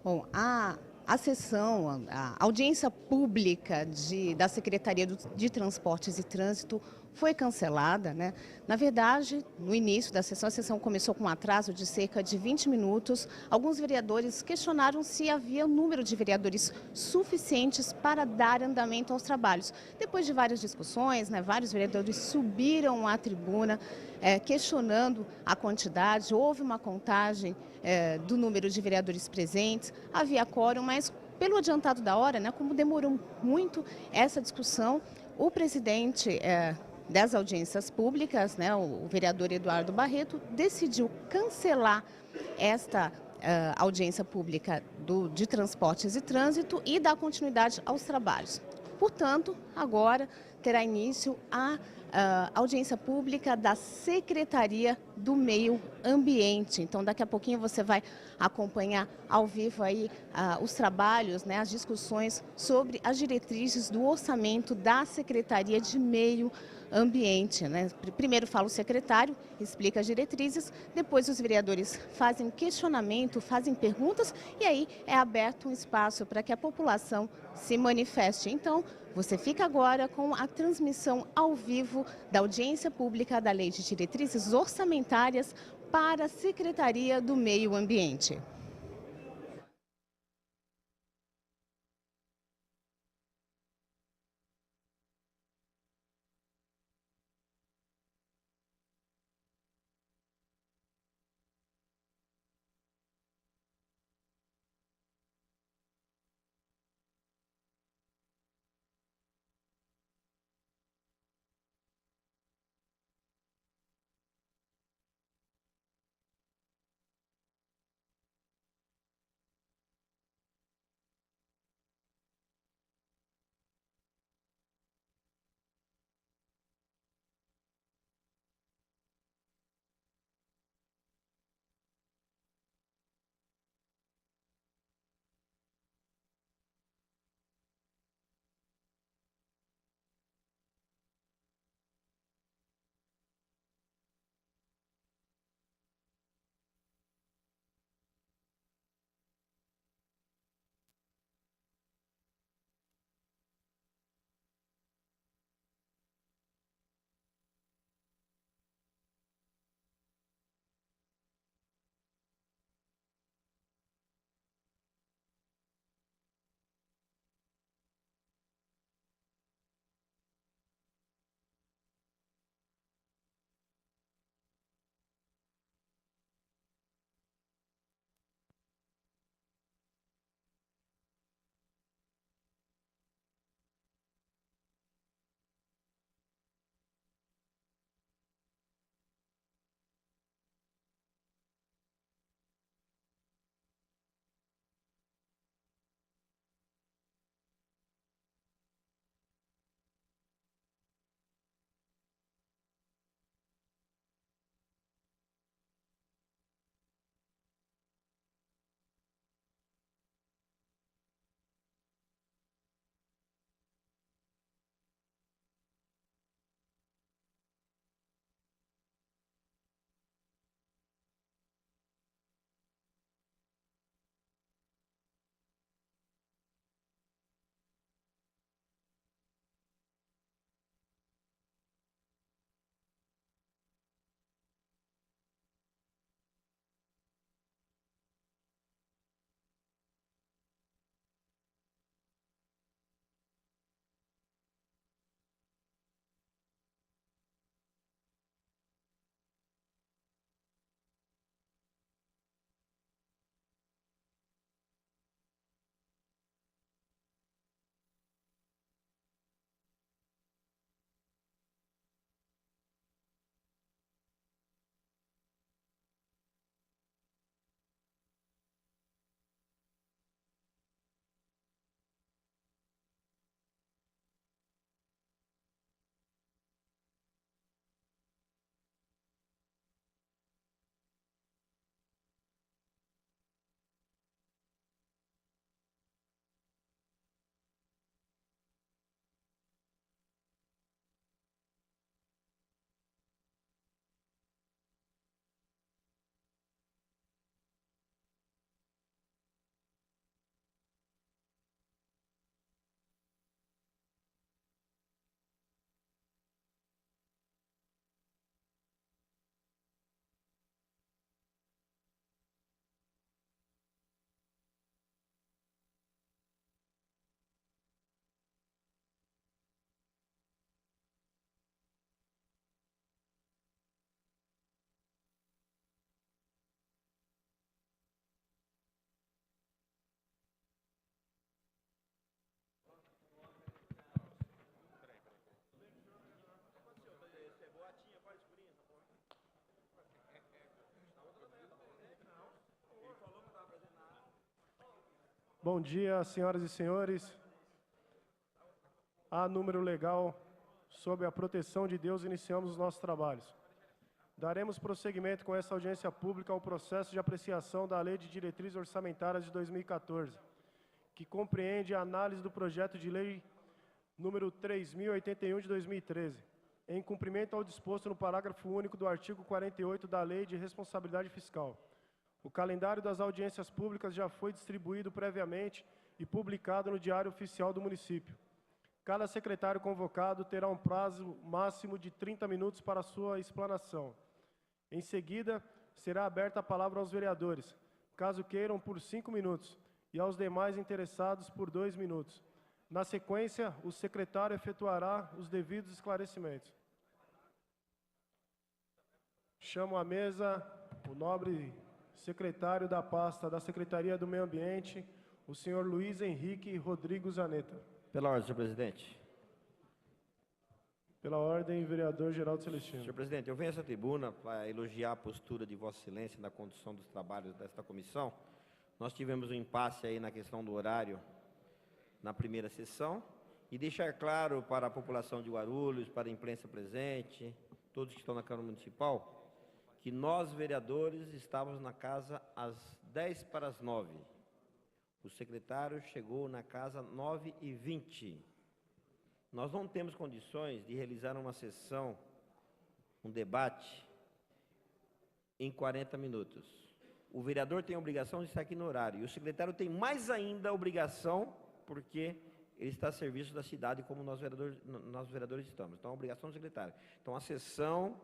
Bom, a sessão, a audiência pública da Secretaria de Transportes e Trânsito foi cancelada, né? Na verdade, no início da sessão, a sessão começou com um atraso de cerca de 20 minutos. Alguns vereadores questionaram se havia número de vereadores suficientes para dar andamento aos trabalhos. Depois de várias discussões, né, vários vereadores subiram à tribuna, questionando a quantidade. Houve uma contagem do número de vereadores presentes, havia quórum, mas pelo adiantado da hora, né, como demorou muito essa discussão, o presidente das audiências públicas, né, o vereador Eduardo Barreto, decidiu cancelar esta audiência pública de transportes e trânsito e dar continuidade aos trabalhos. Portanto, agora terá início a audiência pública da Secretaria do Meio Ambiente. Então, daqui a pouquinho você vai acompanhar ao vivo aí os trabalhos, né, as discussões sobre as diretrizes do orçamento da Secretaria de Meio Ambiente, né? Primeiro fala o secretário, explica as diretrizes, depois os vereadores fazem questionamento, fazem perguntas e aí é aberto um espaço para que a população se manifeste. Então, você fica agora com a transmissão ao vivo da audiência pública da Lei de Diretrizes Orçamentárias para a Secretaria do Meio Ambiente. Bom dia, senhoras e senhores. A número legal, sob a proteção de Deus, iniciamos os nossos trabalhos. Daremos prosseguimento com essa audiência pública ao processo de apreciação da Lei de Diretrizes Orçamentárias de 2014, que compreende a análise do projeto de lei número 3081 de 2013, em cumprimento ao disposto no parágrafo único do artigo 48 da Lei de Responsabilidade Fiscal. O calendário das audiências públicas já foi distribuído previamente e publicado no Diário Oficial do Município. Cada secretário convocado terá um prazo máximo de 30 minutos para sua explanação. Em seguida, será aberta a palavra aos vereadores, caso queiram, por 5 minutos, e aos demais interessados por 2 minutos. Na sequência, o secretário efetuará os devidos esclarecimentos. Chamo à mesa o nobre secretário da pasta da Secretaria do Meio Ambiente, o senhor Luiz Henrique Rodrigo Zanetta. Pela ordem, senhor presidente. Pela ordem, vereador Geraldo Celestino. Senhor presidente, eu venho a essa tribuna para elogiar a postura de Vossa Excelência na condução dos trabalhos desta comissão. Nós tivemos um impasse aí na questão do horário na primeira sessão e deixar claro para a população de Guarulhos, para a imprensa presente, todos que estão na Câmara Municipal, que nós, vereadores, estávamos na casa às 8:50. O secretário chegou na casa 9:20. Nós não temos condições de realizar uma sessão, um debate, em 40 minutos. O vereador tem a obrigação de estar aqui no horário, e o secretário tem mais ainda a obrigação, porque ele está a serviço da cidade, como nós vereadores estamos. Então, a obrigação do secretário. Então, a sessão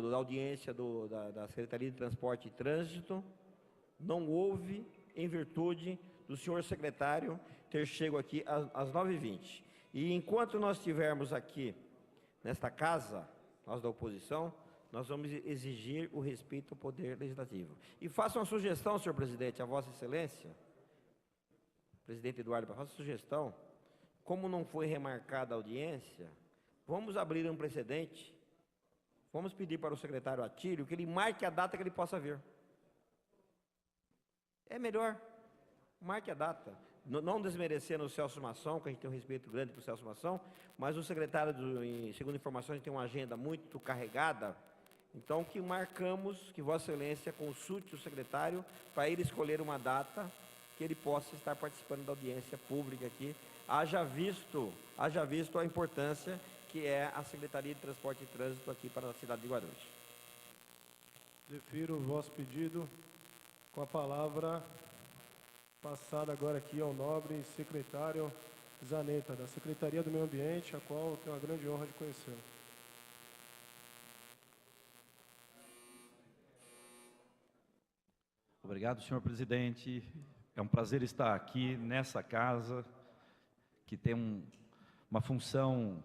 da audiência da Secretaria de Transporte e Trânsito não houve em virtude do senhor secretário ter chego aqui às 9:20. E enquanto nós estivermos aqui nesta casa, nós da oposição, nós vamos exigir o respeito ao Poder Legislativo. E faço uma sugestão, senhor presidente, a Vossa Excelência, presidente Eduardo, faço sugestão, como não foi remarcada a audiência, vamos abrir um precedente. Vamos pedir para o secretário Atílio que ele marque a data que ele possa vir. É melhor, marque a data. Não desmerecendo o Celso Mação, que a gente tem um respeito grande para o Celso Mação, mas o secretário, segundo informações, tem uma agenda muito carregada, então que marcamos, que Vossa Excelência consulte o secretário para ele escolher uma data que ele possa estar participando da audiência pública aqui, haja visto a importância que é a Secretaria de Transporte e Trânsito aqui para a cidade de Guarulhos. Defiro o vosso pedido com a palavra passada agora aqui ao nobre secretário Zanetta, da Secretaria do Meio Ambiente, a qual eu tenho a grande honra de conhecer. Obrigado, senhor presidente. É um prazer estar aqui nessa casa, que tem uma função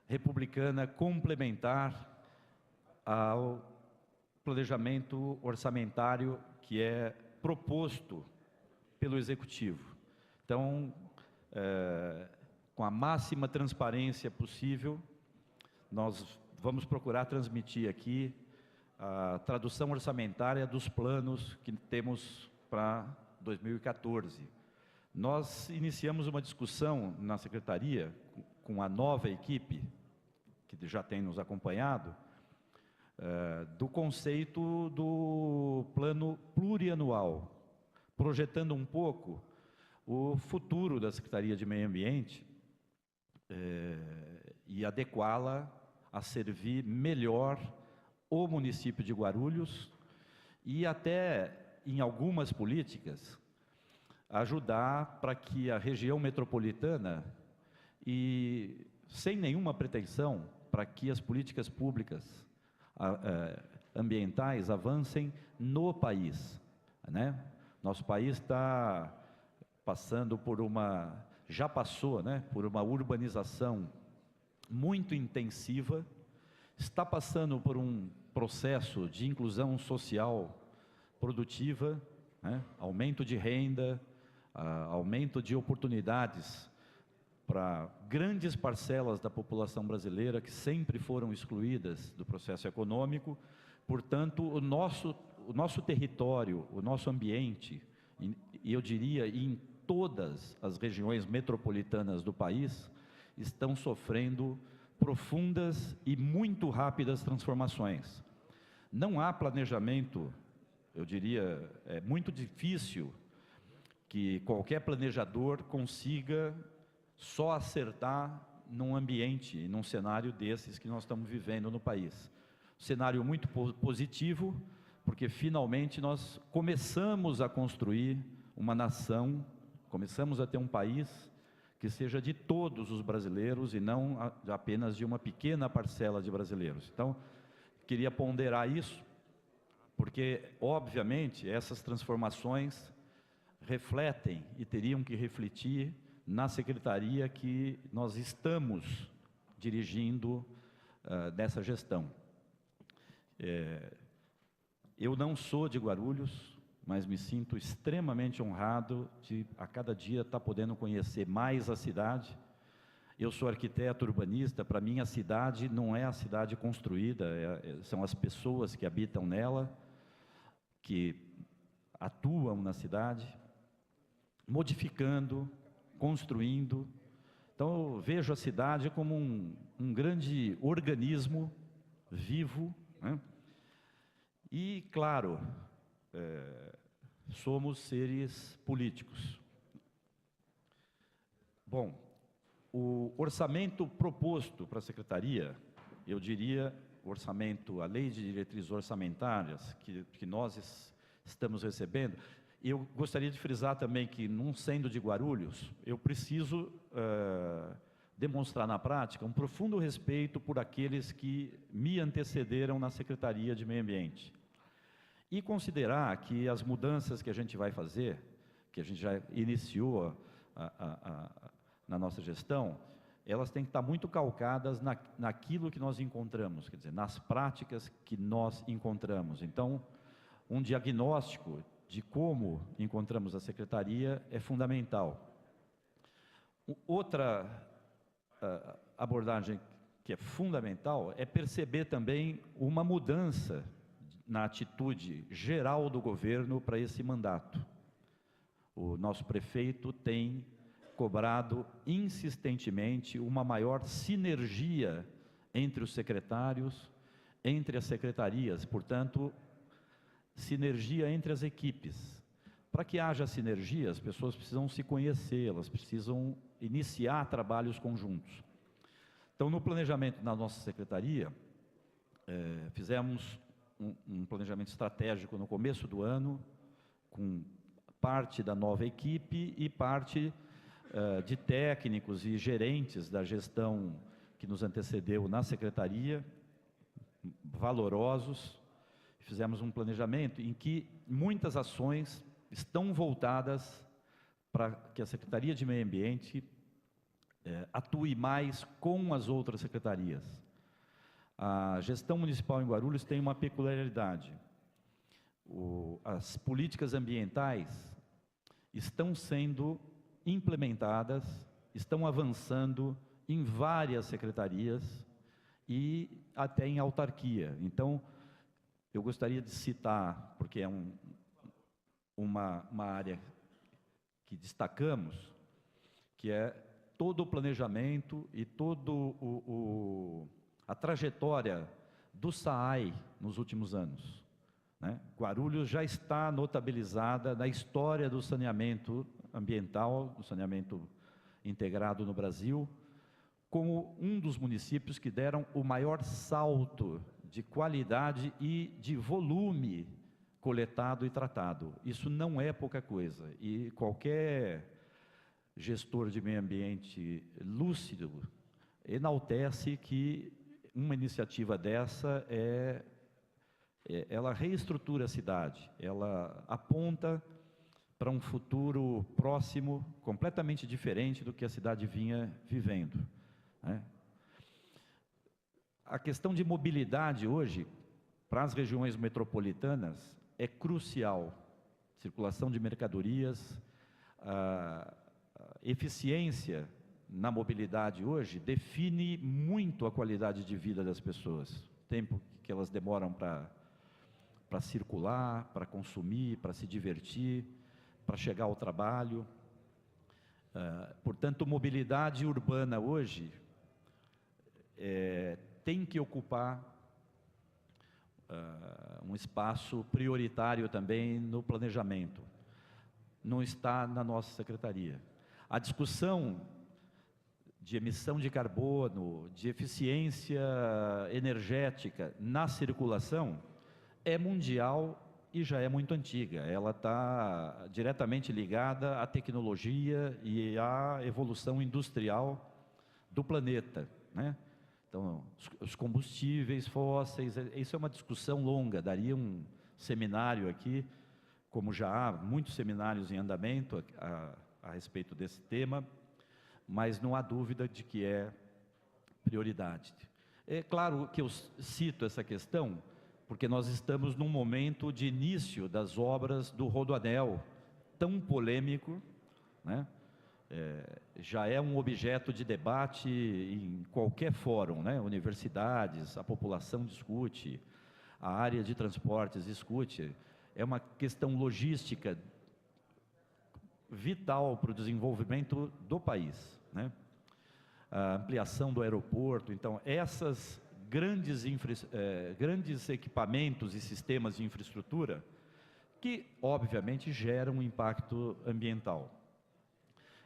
republicana complementar ao planejamento orçamentário que é proposto pelo Executivo. Então, com a máxima transparência possível, nós vamos procurar transmitir aqui a tradução orçamentária dos planos que temos para 2014. Nós iniciamos uma discussão na Secretaria com a nova equipe, que já tem nos acompanhado, do conceito do plano plurianual, projetando um pouco o futuro da Secretaria de Meio Ambiente e adequá-la a servir melhor o município de Guarulhos e até, em algumas políticas, ajudar para que a região metropolitana, e sem nenhuma pretensão, para que as políticas públicas ambientais avancem no país, né? Nosso país está passando por já passou, né, por uma urbanização muito intensiva, está passando por um processo de inclusão social produtiva, né, aumento de renda, aumento de oportunidades para grandes parcelas da população brasileira que sempre foram excluídas do processo econômico. Portanto, o nosso território, o nosso ambiente, e eu diria em todas as regiões metropolitanas do país, estão sofrendo profundas e muito rápidas transformações. Não há planejamento, eu diria, é muito difícil que qualquer planejador consiga só acertar num ambiente, num cenário desses que nós estamos vivendo no país. Cenário muito positivo, porque finalmente nós começamos a construir uma nação, começamos a ter um país que seja de todos os brasileiros e não apenas de uma pequena parcela de brasileiros. Então, queria ponderar isso, porque, obviamente, essas transformações refletem e teriam que refletir na secretaria que nós estamos dirigindo nessa gestão. Eu não sou de Guarulhos, mas me sinto extremamente honrado de, a cada dia, estar podendo conhecer mais a cidade. Eu sou arquiteto urbanista, para mim a cidade não é a cidade construída, são as pessoas que habitam nela, que atuam na cidade, modificando, construindo. Então eu vejo a cidade como um grande organismo vivo, né? E, claro, somos seres políticos. Bom, o orçamento proposto para a secretaria, eu diria, o orçamento, a lei de diretrizes orçamentárias que nós estamos recebendo, eu gostaria de frisar também que, não sendo de Guarulhos, eu preciso demonstrar na prática um profundo respeito por aqueles que me antecederam na Secretaria de Meio Ambiente. E considerar que as mudanças que a gente vai fazer, que a gente já iniciou na nossa gestão, elas têm que estar muito calcadas naquilo que nós encontramos, quer dizer, nas práticas que nós encontramos. Então, um diagnóstico de como encontramos a secretaria é fundamental. Outra abordagem que é fundamental é perceber também uma mudança na atitude geral do governo para esse mandato. O nosso prefeito tem cobrado insistentemente uma maior sinergia entre os secretários, entre as secretarias, portanto, sinergia entre as equipes. Para que haja sinergia, as pessoas precisam se conhecer, elas precisam iniciar trabalhos conjuntos. Então, no planejamento da nossa secretaria, fizemos um planejamento estratégico no começo do ano, com parte da nova equipe e parte de técnicos e gerentes da gestão que nos antecedeu na secretaria, valorosos. Fizemos um planejamento em que muitas ações estão voltadas para que a Secretaria de Meio Ambiente atue mais com as outras secretarias. A gestão municipal em Guarulhos tem uma peculiaridade. As políticas ambientais estão sendo implementadas, estão avançando em várias secretarias e até em autarquia. Então, eu gostaria de citar, porque é uma área que destacamos, que é todo o planejamento e todo a trajetória do SAAI nos últimos anos, né? Guarulhos já está notabilizada na história do saneamento ambiental, do saneamento integrado no Brasil, como um dos municípios que deram o maior salto de qualidade e de volume coletado e tratado. Isso não é pouca coisa, e qualquer gestor de meio ambiente lúcido enaltece que uma iniciativa dessa ela reestrutura a cidade, ela aponta para um futuro próximo, completamente diferente do que a cidade vinha vivendo, né? A questão de mobilidade hoje, para as regiões metropolitanas, é crucial. Circulação de mercadorias, a eficiência na mobilidade hoje define muito a qualidade de vida das pessoas. O tempo que elas demoram para circular, para consumir, para se divertir, para chegar ao trabalho. Portanto, mobilidade urbana hoje tem que ocupar um espaço prioritário também no planejamento. Não está na nossa secretaria. A discussão de emissão de carbono, de eficiência energética na circulação é mundial e já é muito antiga. Ela está diretamente ligada à tecnologia e à evolução industrial do planeta, né? Então, os combustíveis fósseis, isso é uma discussão longa, daria um seminário aqui, como já há muitos seminários em andamento a respeito desse tema, mas não há dúvida de que é prioridade. É claro que eu cito essa questão, porque nós estamos num momento de início das obras do Rodoanel, tão polêmico, né? Já é um objeto de debate em qualquer fórum, né? Universidades, a população discute, a área de transportes discute, é uma questão logística vital para o desenvolvimento do país, né? A ampliação do aeroporto, então esses grandes equipamentos e sistemas de infraestrutura que obviamente geram um impacto ambiental.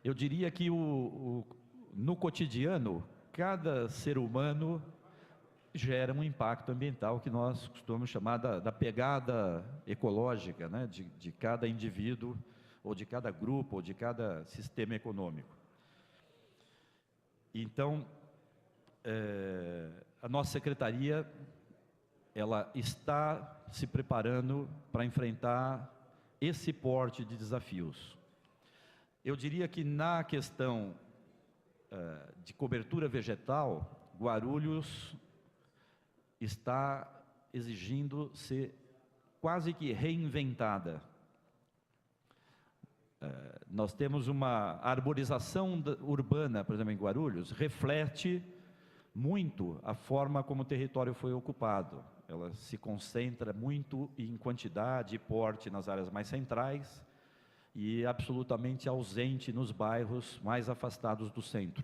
Eu diria que no cotidiano, cada ser humano gera um impacto ambiental que nós costumamos chamar da pegada ecológica, né, de cada indivíduo, ou de cada grupo, ou de cada sistema econômico. Então, a nossa secretaria, ela está se preparando para enfrentar esse porte de desafios. Eu diria que na questão de cobertura vegetal, Guarulhos está exigindo ser quase que reinventada. Nós temos uma arborização urbana, por exemplo, em Guarulhos, reflete muito a forma como o território foi ocupado. Ela se concentra muito em quantidade e porte nas áreas mais centrais e absolutamente ausente nos bairros mais afastados do centro.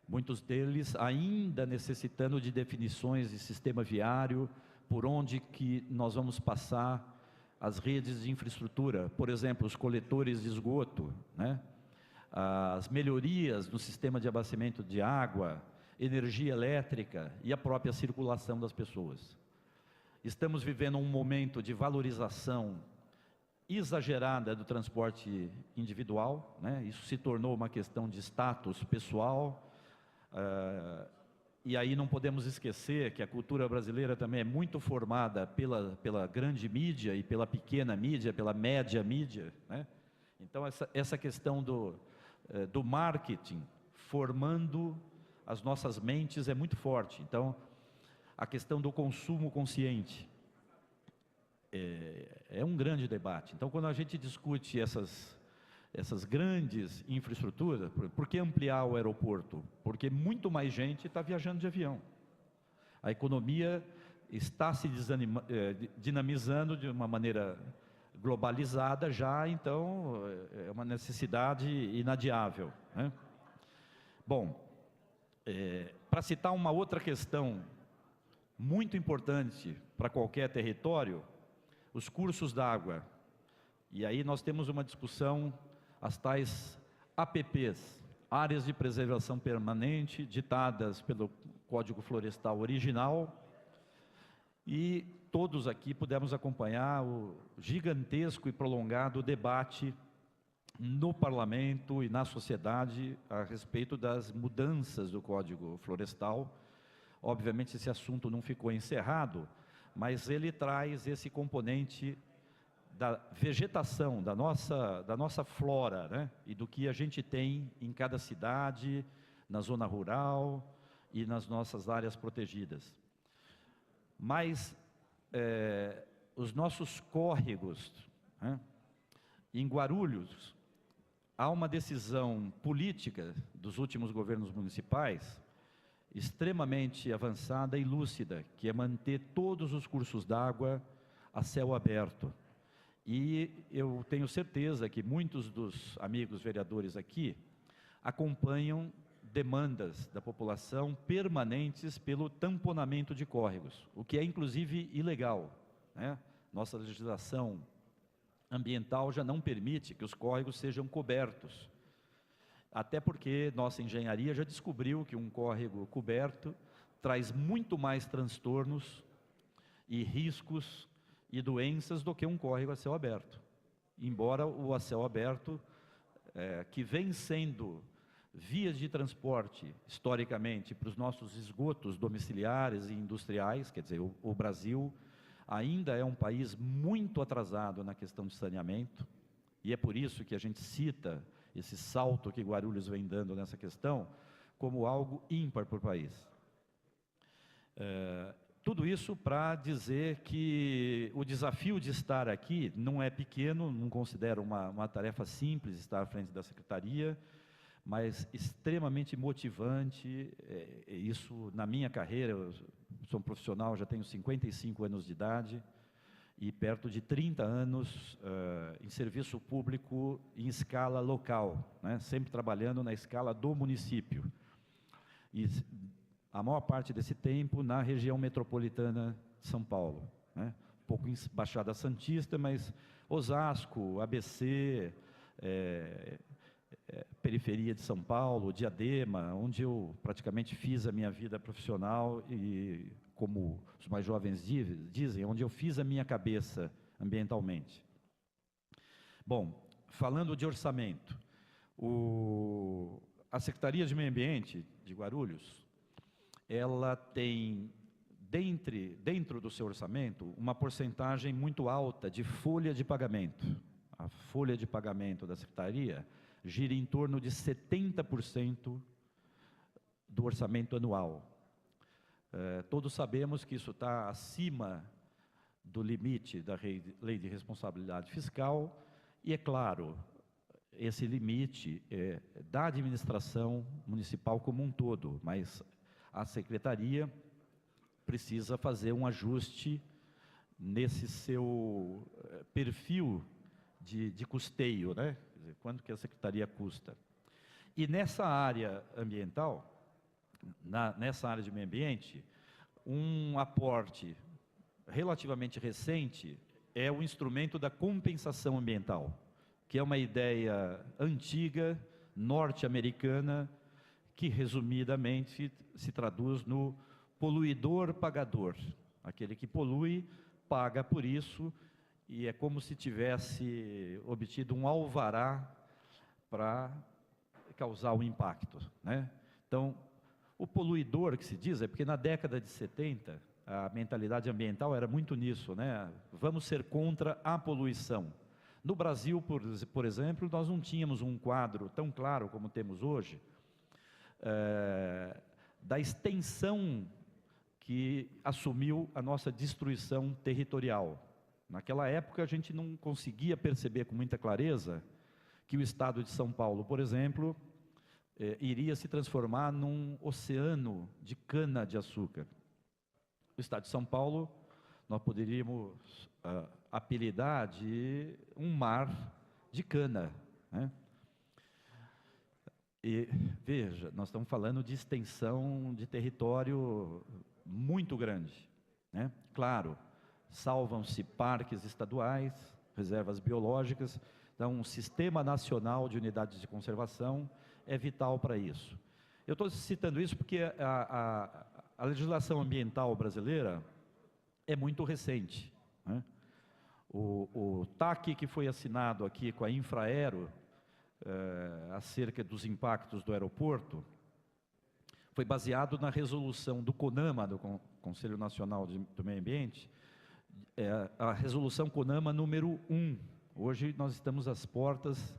Muitos deles ainda necessitando de definições de sistema viário, por onde que nós vamos passar as redes de infraestrutura, por exemplo, os coletores de esgoto, né? As melhorias no sistema de abastecimento de água, energia elétrica e a própria circulação das pessoas. Estamos vivendo um momento de valorização exagerada do transporte individual, né? Isso se tornou uma questão de status pessoal, e aí não podemos esquecer que a cultura brasileira também é muito formada pela grande mídia e pela pequena mídia, pela média mídia, né? Então essa questão do marketing formando as nossas mentes é muito forte. Então a questão do consumo consciente é um grande debate. Então quando a gente discute essas grandes infraestruturas, por que ampliar o aeroporto? Porque muito mais gente está viajando de avião. A economia está se dinamizando de uma maneira globalizada já, então é uma necessidade inadiável, né? Bom, para citar uma outra questão muito importante para qualquer território, os cursos d'água. E aí nós temos uma discussão, as tais APPs, Áreas de Preservação Permanente, ditadas pelo Código Florestal original, e todos aqui pudemos acompanhar o gigantesco e prolongado debate no parlamento e na sociedade a respeito das mudanças do Código Florestal. Obviamente esse assunto não ficou encerrado, mas ele traz esse componente da vegetação, da nossa flora, né? E do que a gente tem em cada cidade, na zona rural e nas nossas áreas protegidas. Mas os nossos córregos, né? Em Guarulhos, há uma decisão política dos últimos governos municipais extremamente avançada e lúcida, que é manter todos os cursos d'água a céu aberto. E eu tenho certeza que muitos dos amigos vereadores aqui acompanham demandas da população permanentes pelo tamponamento de córregos, o que é inclusive ilegal, né? Nossa legislação ambiental já não permite que os córregos sejam cobertos, até porque nossa engenharia já descobriu que um córrego coberto traz muito mais transtornos e riscos e doenças do que um córrego a céu aberto. Embora o a céu aberto, que vem sendo vias de transporte, historicamente, para os nossos esgotos domiciliares e industriais, quer dizer, o Brasil ainda é um país muito atrasado na questão de saneamento, e é por isso que a gente cita esse salto que Guarulhos vem dando nessa questão, como algo ímpar para o país. Tudo isso para dizer que o desafio de estar aqui não é pequeno, não considero uma tarefa simples estar à frente da Secretaria, mas extremamente motivante. Isso na minha carreira, eu sou um profissional, já tenho 55 anos de idade, e perto de 30 anos em serviço público em escala local, né? Sempre trabalhando na escala do município. E a maior parte desse tempo na região metropolitana de São Paulo, né? Um pouco em Baixada Santista, mas Osasco, ABC, periferia de São Paulo, Diadema, onde eu praticamente fiz a minha vida profissional e, como os mais jovens dizem, onde eu fiz a minha cabeça ambientalmente. Bom, falando de orçamento, a Secretaria de Meio Ambiente de Guarulhos, ela tem, dentro do seu orçamento, uma porcentagem muito alta de folha de pagamento. A folha de pagamento da Secretaria gira em torno de 70% do orçamento anual. Todos sabemos que isso está acima do limite da Lei de Responsabilidade Fiscal, e, é claro, esse limite é da administração municipal como um todo, mas a Secretaria precisa fazer um ajuste nesse seu perfil de custeio, né? Quer dizer, quanto que a Secretaria custa. E nessa área ambiental, nessa área de meio ambiente, um aporte relativamente recente é o instrumento da compensação ambiental, que é uma ideia antiga, norte-americana, que resumidamente se traduz no poluidor pagador. Aquele que polui, paga por isso, e é como se tivesse obtido um alvará para causar o impacto, né? Então, o poluidor que se diz é porque na década de 70, a mentalidade ambiental era muito nisso, né? Vamos ser contra a poluição. No Brasil, por exemplo, nós não tínhamos um quadro tão claro como temos hoje, da extensão que assumiu a nossa destruição territorial. Naquela época, a gente não conseguia perceber com muita clareza que o estado de São Paulo, por exemplo, iria se transformar num oceano de cana-de-açúcar. O estado de São Paulo, nós poderíamos apelidar de um mar de cana, né? E, veja, nós estamos falando de extensão de território muito grande, né? Claro, salvam-se parques estaduais, reservas biológicas, então um sistema nacional de unidades de conservação é vital para isso. Eu estou citando isso porque a legislação ambiental brasileira é muito recente, né? O TAC que foi assinado aqui com a Infraero, acerca dos impactos do aeroporto, foi baseado na resolução do CONAMA, do Conselho Nacional do Meio Ambiente, a resolução CONAMA número 1. Hoje nós estamos às portas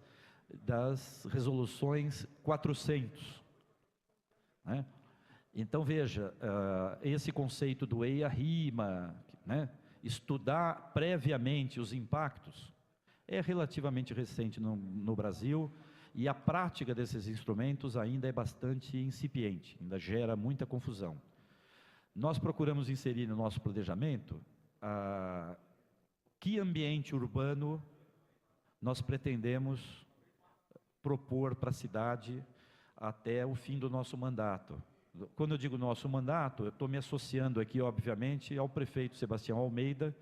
das resoluções 400, né? Então, veja, esse conceito do EIA-RIMA, né? Estudar previamente os impactos, é relativamente recente no Brasil, e a prática desses instrumentos ainda é bastante incipiente, ainda gera muita confusão. Nós procuramos inserir no nosso planejamento que ambiente urbano nós pretendemos propor para a cidade até o fim do nosso mandato. Quando eu digo nosso mandato, eu estou me associando aqui, obviamente, ao prefeito Sebastião Almeida,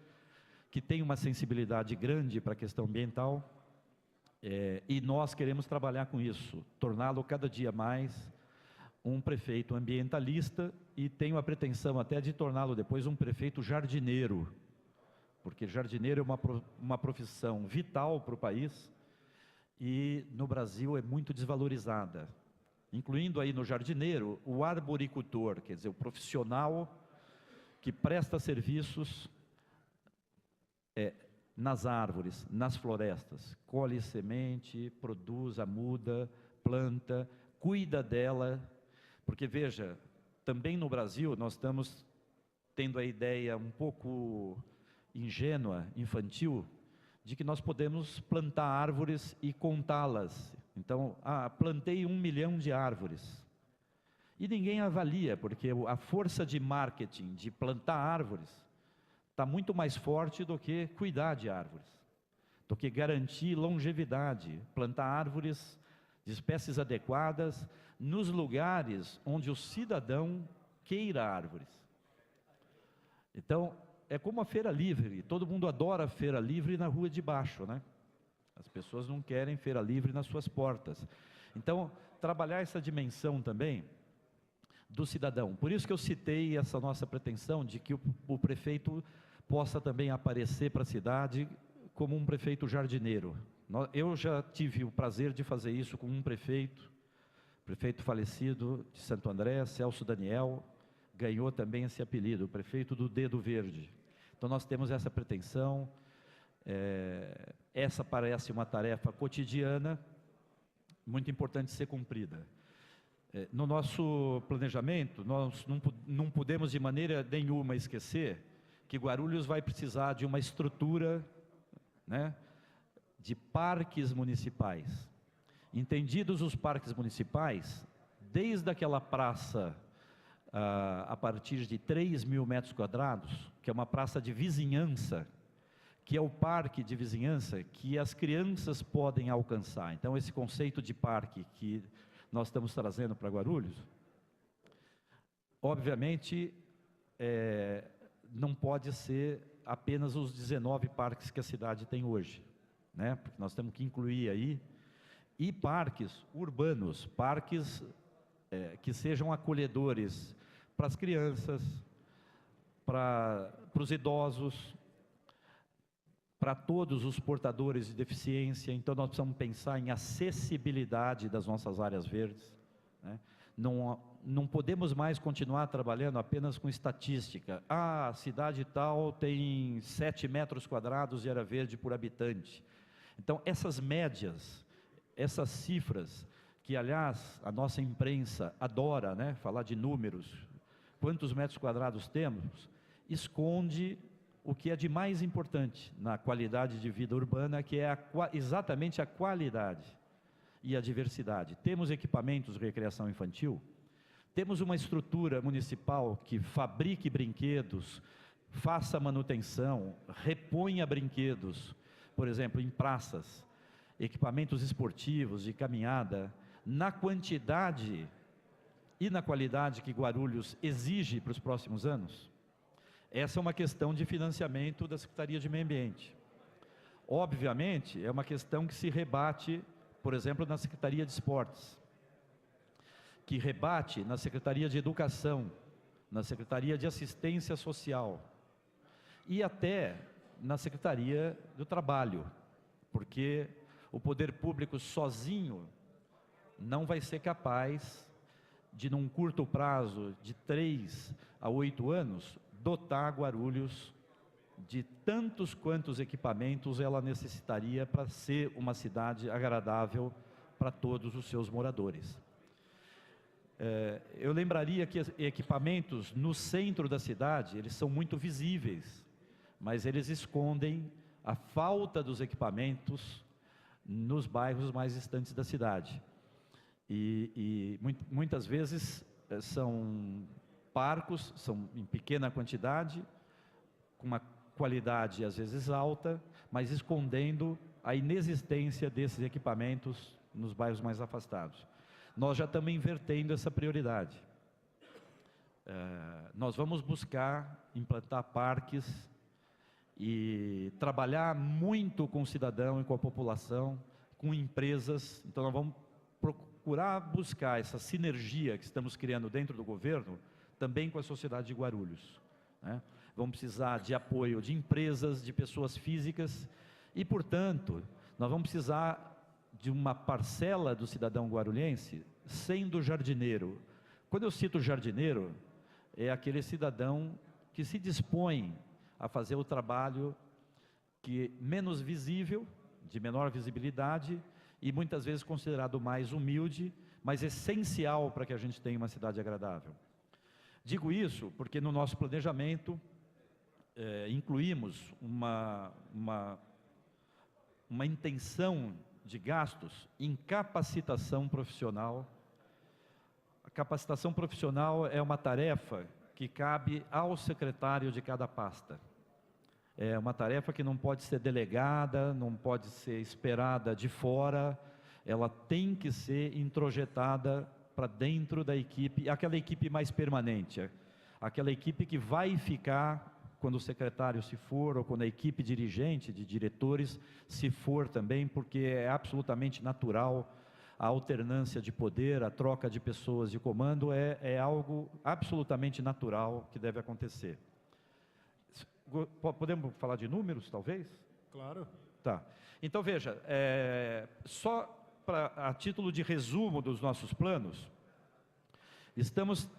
que tem uma sensibilidade grande para a questão ambiental, e nós queremos trabalhar com isso, torná-lo cada dia mais um prefeito ambientalista, e tenho a pretensão até de torná-lo depois um prefeito jardineiro, porque jardineiro é uma profissão vital para o país, e no Brasil é muito desvalorizada, incluindo aí no jardineiro o arboricultor, quer dizer, o profissional que presta serviços nas árvores, nas florestas, colhe semente, produz a muda, planta, cuida dela, porque veja, também no Brasil nós estamos tendo a ideia um pouco ingênua, infantil, de que nós podemos plantar árvores e contá-las. Então, plantei 1 milhão de árvores. E ninguém avalia, porque a força de marketing de plantar árvores está muito mais forte do que cuidar de árvores, do que garantir longevidade, plantar árvores de espécies adequadas nos lugares onde o cidadão queira árvores. Então, é como a feira livre, todo mundo adora a feira livre na rua de baixo, né? As pessoas não querem feira livre nas suas portas. Então, trabalhar essa dimensão também do cidadão. Por isso que eu citei essa nossa pretensão de que o prefeito possa também aparecer para a cidade como um prefeito jardineiro. Eu já tive o prazer de fazer isso com um prefeito falecido de Santo André, Celso Daniel, ganhou também esse apelido, o prefeito do Dedo Verde. Então nós temos essa pretensão, essa parece uma tarefa cotidiana, muito importante ser cumprida. No nosso planejamento, nós não podemos de maneira nenhuma esquecer que Guarulhos vai precisar de uma estrutura, né, de parques municipais. Entendidos os parques municipais, desde aquela praça a partir de 3.000 metros quadrados, que é uma praça de vizinhança, que é o parque de vizinhança que as crianças podem alcançar. Então, esse conceito de parque que nós estamos trazendo para Guarulhos, obviamente, não pode ser apenas os 19 parques que a cidade tem hoje, né? Porque nós temos que incluir aí, e parques urbanos, parques que sejam acolhedores para as crianças, para os idosos, para todos os portadores de deficiência. Então nós precisamos pensar em acessibilidade das nossas áreas verdes, né? Não podemos mais continuar trabalhando apenas com estatística. A cidade tal tem 7 metros quadrados de área verde por habitante. Então essas médias, essas cifras, que aliás a nossa imprensa adora, né, falar de números, quantos metros quadrados temos, esconde o que é de mais importante na qualidade de vida urbana, que é exatamente a qualidade e a diversidade. Temos equipamentos de recreação infantil, temos uma estrutura municipal que fabrique brinquedos, faça manutenção, reponha brinquedos, por exemplo, em praças, equipamentos esportivos, de caminhada, na quantidade e na qualidade que Guarulhos exige para os próximos anos. Essa é uma questão de financiamento da Secretaria de Meio Ambiente. Obviamente, é uma questão que se rebate, por exemplo, na Secretaria de Esportes, que rebate na Secretaria de Educação, na Secretaria de Assistência Social e até na Secretaria do Trabalho, porque o poder público sozinho não vai ser capaz de, num curto prazo de 3 a 8 anos, dotar Guarulhos de tantos quantos equipamentos ela necessitaria para ser uma cidade agradável para todos os seus moradores. Eu lembraria que equipamentos no centro da cidade, eles são muito visíveis, mas eles escondem a falta dos equipamentos nos bairros mais distantes da cidade. E muitas vezes são parcos, são em pequena quantidade, com uma qualidade às vezes alta, mas escondendo a inexistência desses equipamentos nos bairros mais afastados. Nós já estamos invertendo essa prioridade. Nós vamos buscar implantar parques e trabalhar muito com o cidadão e com a população, com empresas. Então nós vamos procurar buscar essa sinergia que estamos criando dentro do governo, também com a sociedade de Guarulhos, né? Vamos precisar de apoio de empresas, de pessoas físicas e, portanto, nós vamos precisar de uma parcela do cidadão guarulhense sendo jardineiro. Quando eu cito jardineiro, é aquele cidadão que se dispõe a fazer o trabalho que menos visível, de menor visibilidade e muitas vezes considerado mais humilde, mas essencial para que a gente tenha uma cidade agradável. Digo isso porque no nosso planejamento incluímos uma intenção de gastos em capacitação profissional. A capacitação profissional é uma tarefa que cabe ao secretário de cada pasta. É uma tarefa que não pode ser delegada, não pode ser esperada de fora, ela tem que ser introjetada para dentro da equipe, aquela equipe mais permanente, aquela equipe que vai ficar quando o secretário se for, ou quando a equipe dirigente, de diretores, se for também, porque é absolutamente natural a alternância de poder, a troca de pessoas de comando, é algo absolutamente natural que deve acontecer. Podemos falar de números, talvez? Claro. Tá. Então, veja, só a título de resumo dos nossos planos, estamos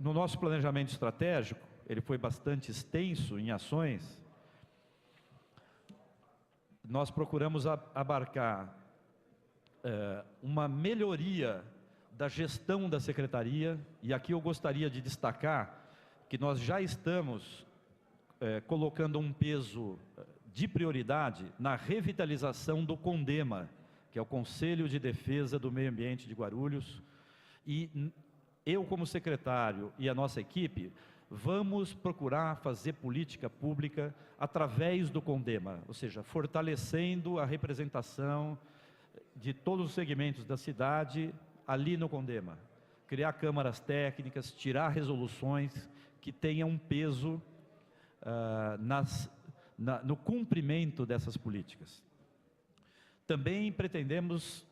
no nosso planejamento estratégico, ele foi bastante extenso em ações, nós procuramos abarcar uma melhoria da gestão da secretaria, e aqui eu gostaria de destacar que nós já estamos colocando um peso de prioridade na revitalização do CONDEMA, que é o Conselho de Defesa do Meio Ambiente de Guarulhos, e eu como secretário e a nossa equipe vamos procurar fazer política pública através do CONDEMA, ou seja, fortalecendo a representação de todos os segmentos da cidade ali no CONDEMA, criar câmaras técnicas, tirar resoluções que tenham um peso no cumprimento dessas políticas. Também pretendemos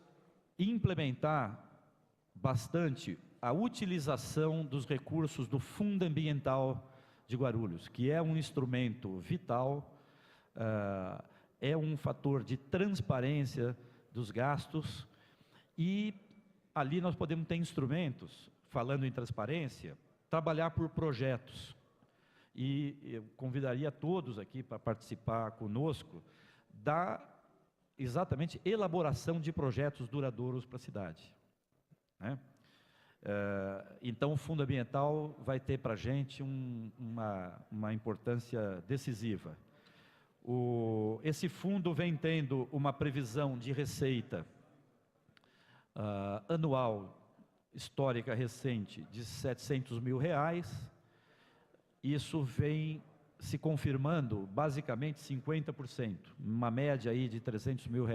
implementar bastante a utilização dos recursos do Fundo Ambiental de Guarulhos, que é um instrumento vital, é um fator de transparência dos gastos, e ali nós podemos ter instrumentos, falando em transparência, trabalhar por projetos. E eu convidaria todos aqui para participar conosco da exatamente elaboração de projetos duradouros para a cidade, né? Então o Fundo Ambiental vai ter para a gente uma importância decisiva. Esse fundo vem tendo uma previsão de receita anual, histórica recente, de R$700 mil. Isso vem se confirmando basicamente 50%, uma média aí de R$300 mil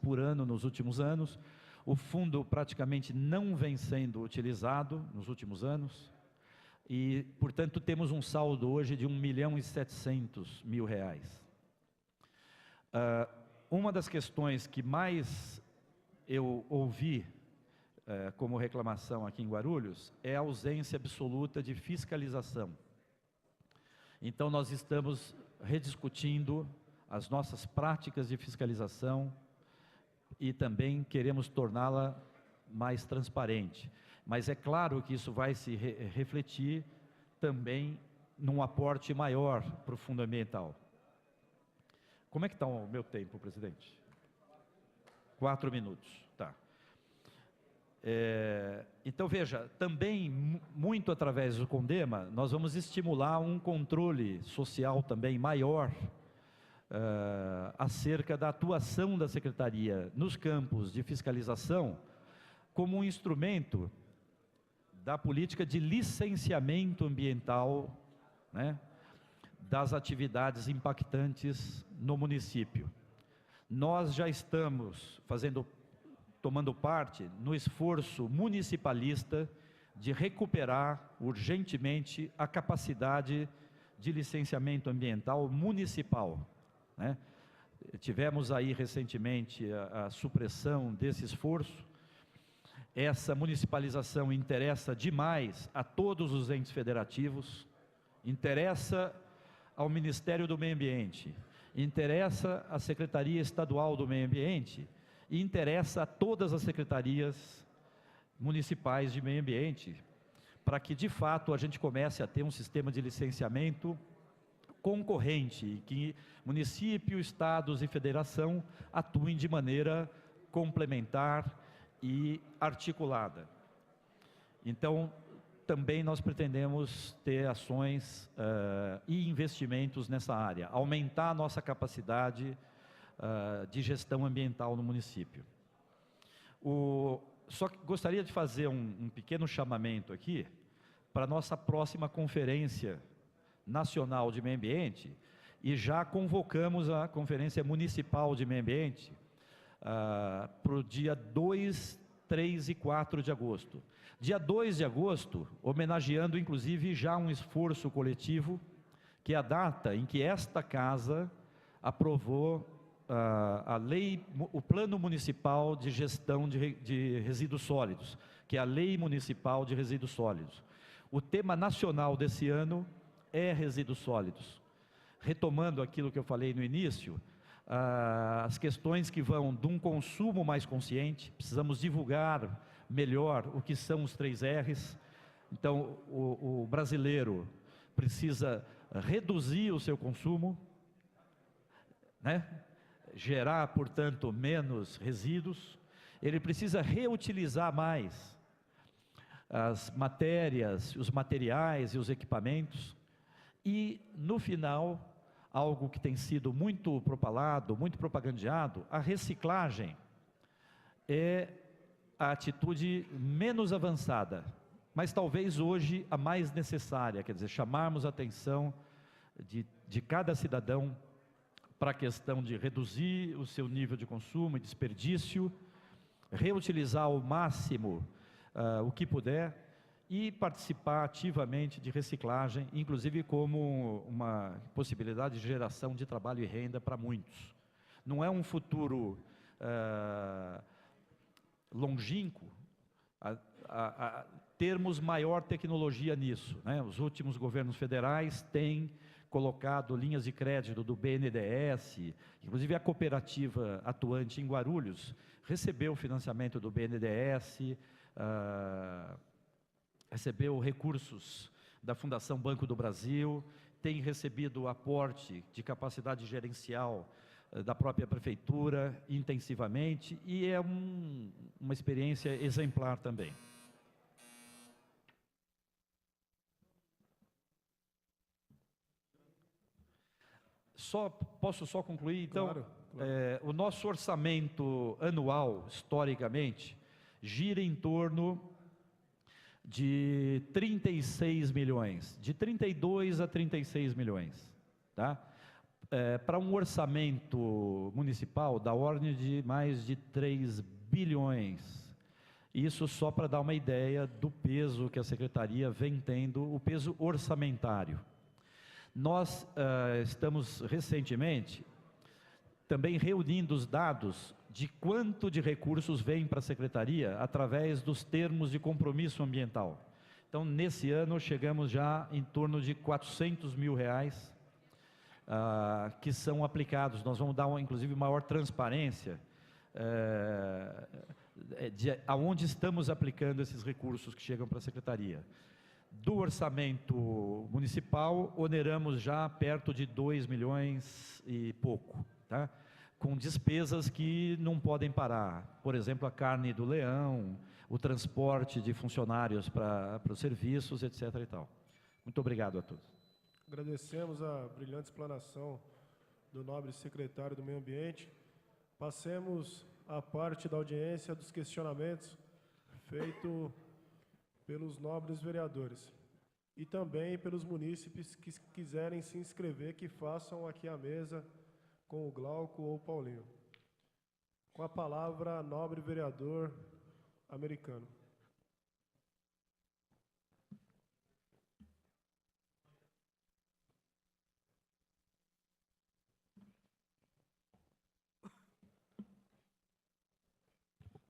por ano nos últimos anos. O fundo praticamente não vem sendo utilizado nos últimos anos e, portanto, temos um saldo hoje de R$1.700.000. Uma das questões que mais eu ouvi como reclamação aqui em Guarulhos é a ausência absoluta de fiscalização. Então, nós estamos rediscutindo as nossas práticas de fiscalização e também queremos torná-la mais transparente. Mas é claro que isso vai se refletir também num aporte maior para o Fundo Ambiental. Como é que está o meu tempo, presidente? 4 minutos, tá. Então, veja, também, muito através do CONDEMA, nós vamos estimular um controle social também maior acerca da atuação da Secretaria nos campos de fiscalização como um instrumento da política de licenciamento ambiental, né, das atividades impactantes no município. Nós já estamos tomando parte no esforço municipalista de recuperar urgentemente a capacidade de licenciamento ambiental municipal, né? Tivemos aí recentemente a supressão desse esforço. Essa municipalização interessa demais a todos os entes federativos, interessa ao Ministério do Meio Ambiente, interessa à Secretaria Estadual do Meio Ambiente e interessa a todas as secretarias municipais de meio ambiente, para que de fato a gente comece a ter um sistema de licenciamento concorrente, que município, estados e federação atuem de maneira complementar e articulada. Então, também nós pretendemos ter ações e investimentos nessa área, aumentar a nossa capacidade de gestão ambiental no município. Só que gostaria de fazer um pequeno chamamento aqui para a nossa próxima Conferência Nacional de Meio Ambiente, e já convocamos a Conferência Municipal de Meio Ambiente para o dia 2, 3 e 4 de agosto. Dia 2 de agosto, homenageando inclusive já um esforço coletivo, que é a data em que esta casa aprovou a lei, o Plano Municipal de Gestão de Resíduos Sólidos, que é a Lei Municipal de Resíduos Sólidos. O tema nacional desse ano é resíduos sólidos. Retomando aquilo que eu falei no início, as questões que vão de um consumo mais consciente, precisamos divulgar melhor o que são os 3 R's. Então, o brasileiro precisa reduzir o seu consumo, né? Gerar, portanto, menos resíduos. Ele precisa reutilizar mais as matérias, os materiais e os equipamentos. E, no final, algo que tem sido muito propalado, muito propagandeado, a reciclagem é a atitude menos avançada, mas talvez hoje a mais necessária, quer dizer, chamarmos a atenção de cada cidadão para a questão de reduzir o seu nível de consumo e desperdício, reutilizar ao máximo o que puder e participar ativamente de reciclagem, inclusive como uma possibilidade de geração de trabalho e renda para muitos. Não é um futuro longínquo termos maior tecnologia nisso, né? Os últimos governos federais têm colocado linhas de crédito do BNDES, inclusive a cooperativa atuante em Guarulhos recebeu financiamento do BNDES, recebeu recursos da Fundação Banco do Brasil, tem recebido aporte de capacidade gerencial da própria prefeitura intensivamente, e é uma experiência exemplar também. Posso só concluir? Então, Claro. o nosso orçamento anual, historicamente, gira em torno de 36 milhões, de 32 a 36 milhões, tá? Para um orçamento municipal da ordem de mais de 3 bilhões. Isso só para dar uma ideia do peso que a Secretaria vem tendo, o peso orçamentário. Nós estamos recentemente também reunindo os dados de quanto de recursos vem para a Secretaria através dos termos de compromisso ambiental. Então, nesse ano, chegamos já em torno de R$400 mil que são aplicados. Nós vamos dar, inclusive, maior transparência de aonde estamos aplicando esses recursos que chegam para a Secretaria. Do orçamento municipal, oneramos já perto de 2 milhões e pouco, tá? Com despesas que não podem parar. Por exemplo, a carne do leão, o transporte de funcionários para os serviços, etc. e tal. Muito obrigado a todos. Agradecemos a brilhante explanação do nobre secretário do Meio Ambiente. Passemos à parte da audiência dos questionamentos feito pelos nobres vereadores. e também pelos munícipes que quiserem se inscrever, que façam aqui a mesa com o Glauco ou o Paulinho. Com a palavra, nobre vereador americano.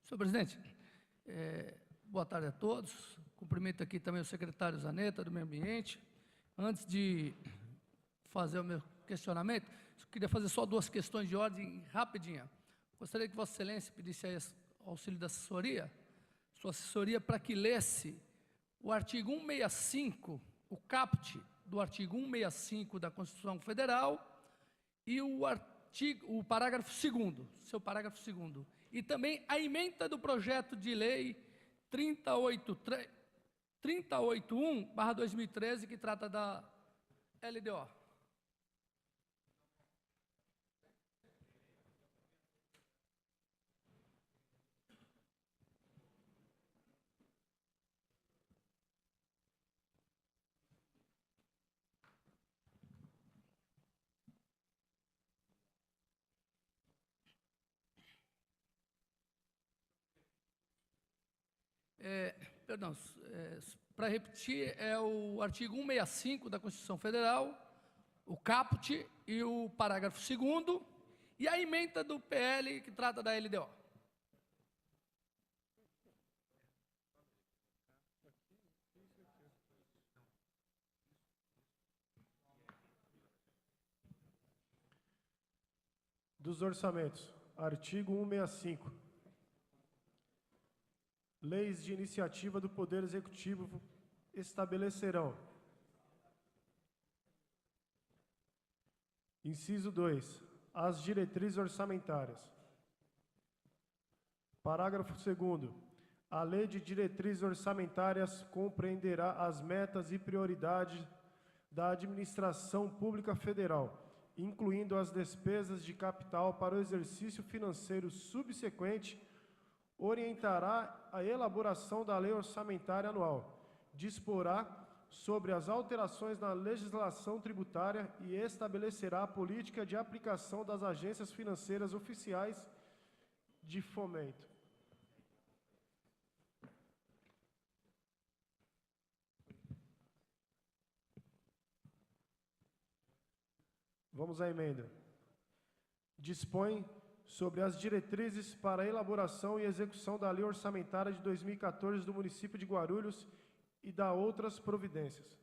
Senhor presidente, boa tarde a todos. Cumprimento aqui também o secretário Zanetta, do Meio Ambiente. Antes de fazer o meu questionamento, eu queria fazer só 2 questões de ordem rapidinha. Gostaria que Vossa Excelência pedisse aí auxílio da assessoria, sua assessoria, para que lesse o artigo 165, o caput do artigo 165 da Constituição Federal e o parágrafo 2º, seu parágrafo 2º. E também a emenda do projeto de lei 3081/2013, que trata da LDO. Para repetir, é o artigo 165 da Constituição Federal, o caput e o parágrafo 2º, e a emenda do PL que trata da LDO. Dos orçamentos, artigo 165. Leis de iniciativa do Poder Executivo estabelecerão. Inciso 2. As diretrizes orçamentárias. Parágrafo 2º. A Lei de Diretrizes Orçamentárias compreenderá as metas e prioridades da administração pública federal, incluindo as despesas de capital para o exercício financeiro subsequente, orientará a elaboração da lei orçamentária anual, disporá sobre as alterações na legislação tributária e estabelecerá a política de aplicação das agências financeiras oficiais de fomento. Vamos à emenda. Dispõe sobre as diretrizes para a elaboração e execução da Lei Orçamentária de 2014 do município de Guarulhos e da outras providências.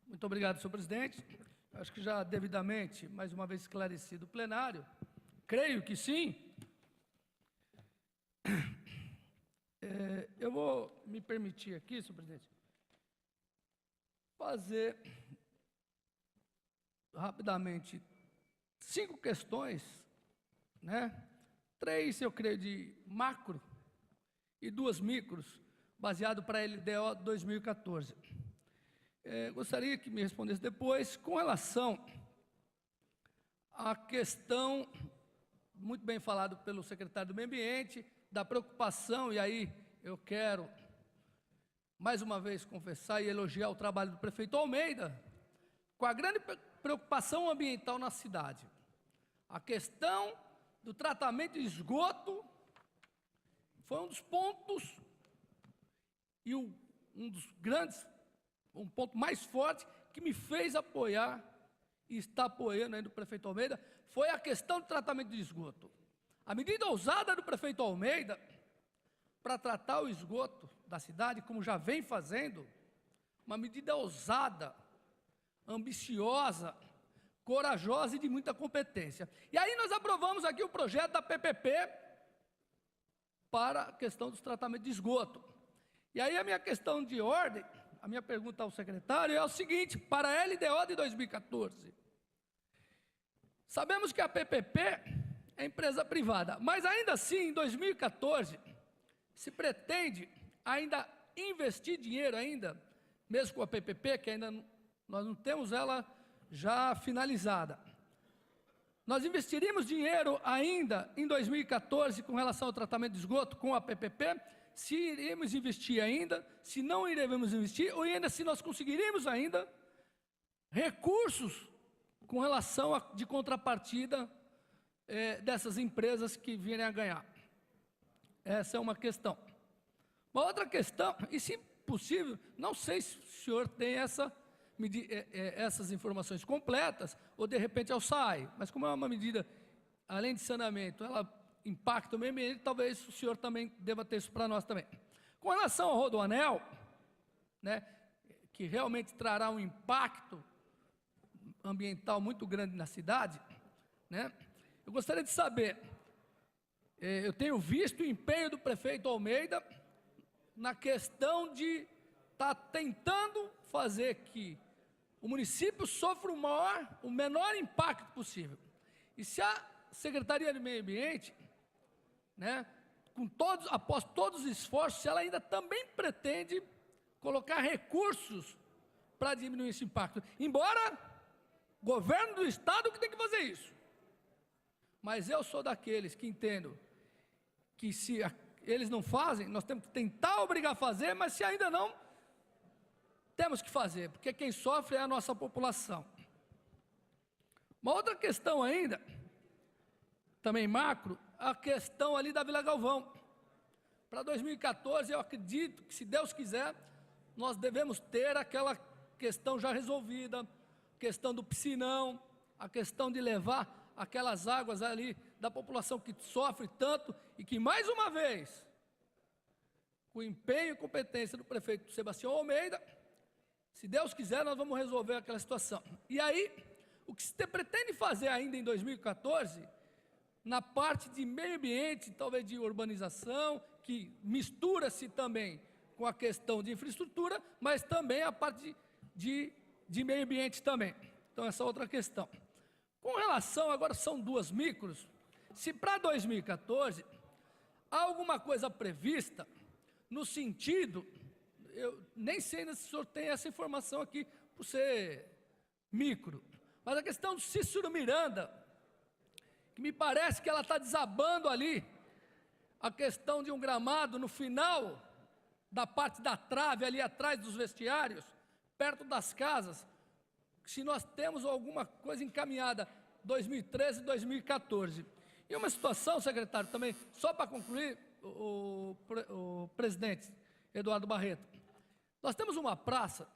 Muito obrigado, senhor presidente. Acho que já devidamente, mais uma vez esclarecido o plenário, creio que sim. Eu vou me permitir aqui, senhor presidente, fazer rapidamente 5 questões, né? 3, eu creio, de macro e 2 micros, baseado para a LDO 2014. Gostaria que me respondesse depois, com relação à questão, muito bem falado pelo secretário do Meio Ambiente, da preocupação, e aí eu quero, mais uma vez, confessar e elogiar o trabalho do prefeito Almeida, com a grande preocupação ambiental na cidade. A questão do tratamento de esgoto foi um dos pontos e um ponto mais forte que me fez apoiar e está apoiando ainda o prefeito Almeida, foi a questão do tratamento de esgoto. A medida ousada do prefeito Almeida para tratar o esgoto da cidade, como já vem fazendo, uma medida ousada, ambiciosa, corajosa e de muita competência. E aí nós aprovamos aqui o projeto da PPP para a questão dos tratamentos de esgoto. E aí a minha questão de ordem, a minha pergunta ao secretário é o seguinte: para a LDO de 2014, sabemos que a PPP é empresa privada, mas ainda assim, em 2014, se pretende ainda investir dinheiro ainda, mesmo com a PPP, que ainda nós não temos ela já finalizada. Nós investiríamos dinheiro ainda em 2014 com relação ao tratamento de esgoto com a PPP, se iremos investir ainda, se não iremos investir, ou ainda se nós conseguiremos ainda recursos com relação de contrapartida dessas empresas que virem a ganhar. Essa é uma questão. Uma outra questão, e se possível, não sei se o senhor tem essas informações completas, ou de repente ao SAI, mas como é uma medida, além de saneamento, ela impacta o meio ambiente, talvez o senhor também deva ter isso para nós também. Com relação ao Rodoanel, né, que realmente trará um impacto ambiental muito grande na cidade, né, eu gostaria de saber, eu tenho visto o empenho do prefeito Almeida na questão de estar tentando fazer que o município sofra o menor impacto possível. E se a Secretaria de Meio Ambiente, né, após todos os esforços, ela ainda também pretende colocar recursos para diminuir esse impacto. Embora o governo do estado que tem que fazer isso. Mas eu sou daqueles que entendo que se eles não fazem, nós temos que tentar obrigar a fazer, mas se ainda não, temos que fazer, porque quem sofre é a nossa população. Uma outra questão ainda, também macro, a questão ali da Vila Galvão. Para 2014, eu acredito que, se Deus quiser, nós devemos ter aquela questão já resolvida, questão do piscinão, a questão de levar aquelas águas ali da população que sofre tanto e que, mais uma vez, com o empenho e competência do prefeito Sebastião Almeida, se Deus quiser, nós vamos resolver aquela situação. E aí, o que se pretende fazer ainda em 2014, na parte de meio ambiente, talvez de urbanização, que mistura-se também com a questão de infraestrutura, mas também a parte de meio ambiente também. Então, essa é outra questão. Com relação, agora são 2 micros, se para 2014 há alguma coisa prevista no sentido, eu nem sei se o senhor tem essa informação aqui, por ser micro, mas a questão do Cícero Miranda, que me parece que ela está desabando ali, a questão de um gramado no final da parte da trave, ali atrás dos vestiários, perto das casas, se nós temos alguma coisa encaminhada 2013 e 2014. E uma situação, secretário, também, só para concluir, o presidente Eduardo Barreto, nós temos uma praça,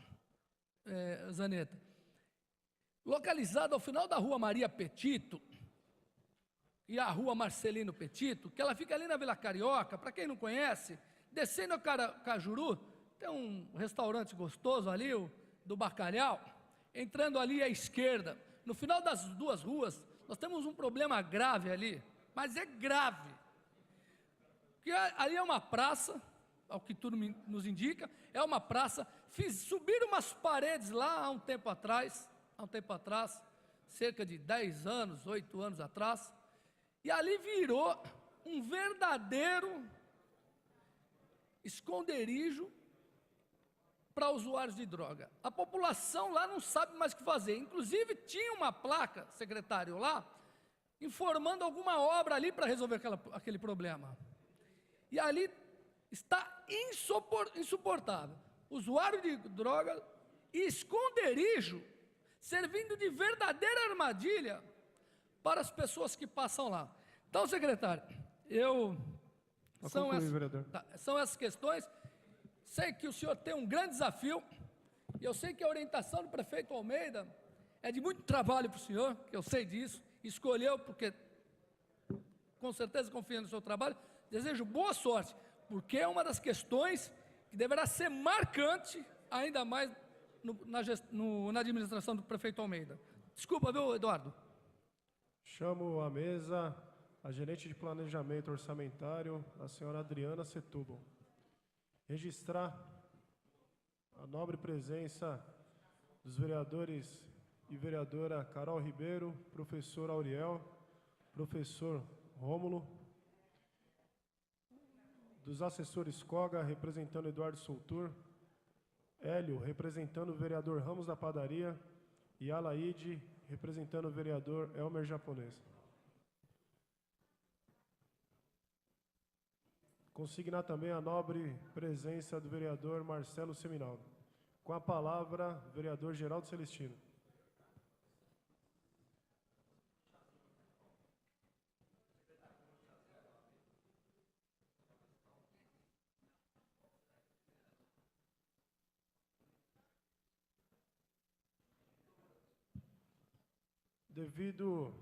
Zaneta, localizada ao final da rua Maria Petito e a rua Marcelino Petito, que ela fica ali na Vila Carioca, para quem não conhece, descendo a Cajuru, tem um restaurante gostoso ali, do Bacalhau, entrando ali à esquerda, no final das 2 ruas, nós temos um problema grave ali, mas é grave, que ali é uma praça, ao que tudo nos indica, é uma praça, subiram umas paredes lá há um tempo atrás, cerca de 10 anos, 8 anos atrás, e ali virou um verdadeiro esconderijo para usuários de droga. A população lá não sabe mais o que fazer. Inclusive, tinha uma placa, secretário, lá, informando alguma obra ali para resolver aquele problema. E ali está insuportável. Usuário de droga e esconderijo, servindo de verdadeira armadilha para as pessoas que passam lá. Então, secretário, são essas questões. Sei que o senhor tem um grande desafio, e eu sei que a orientação do prefeito Almeida é de muito trabalho para o senhor, que eu sei disso, escolheu porque, com certeza, confia no seu trabalho. Desejo boa sorte, porque é uma das questões que deverá ser marcante, ainda mais na administração do prefeito Almeida. Desculpa, viu, Eduardo? Chamo à mesa a gerente de planejamento orçamentário, a senhora Adriana Setúbal. Registrar a nobre presença dos vereadores e vereadora Carol Ribeiro, professor Auriel, professor Rômulo, dos assessores Coga, representando Eduardo Soutur, Hélio, representando o vereador Ramos da Padaria, e Alaide, representando o vereador Elmer Japonês. Consignar também a nobre presença do vereador Marcelo Seminaldo. Com a palavra, vereador Geraldo Celestino. Devido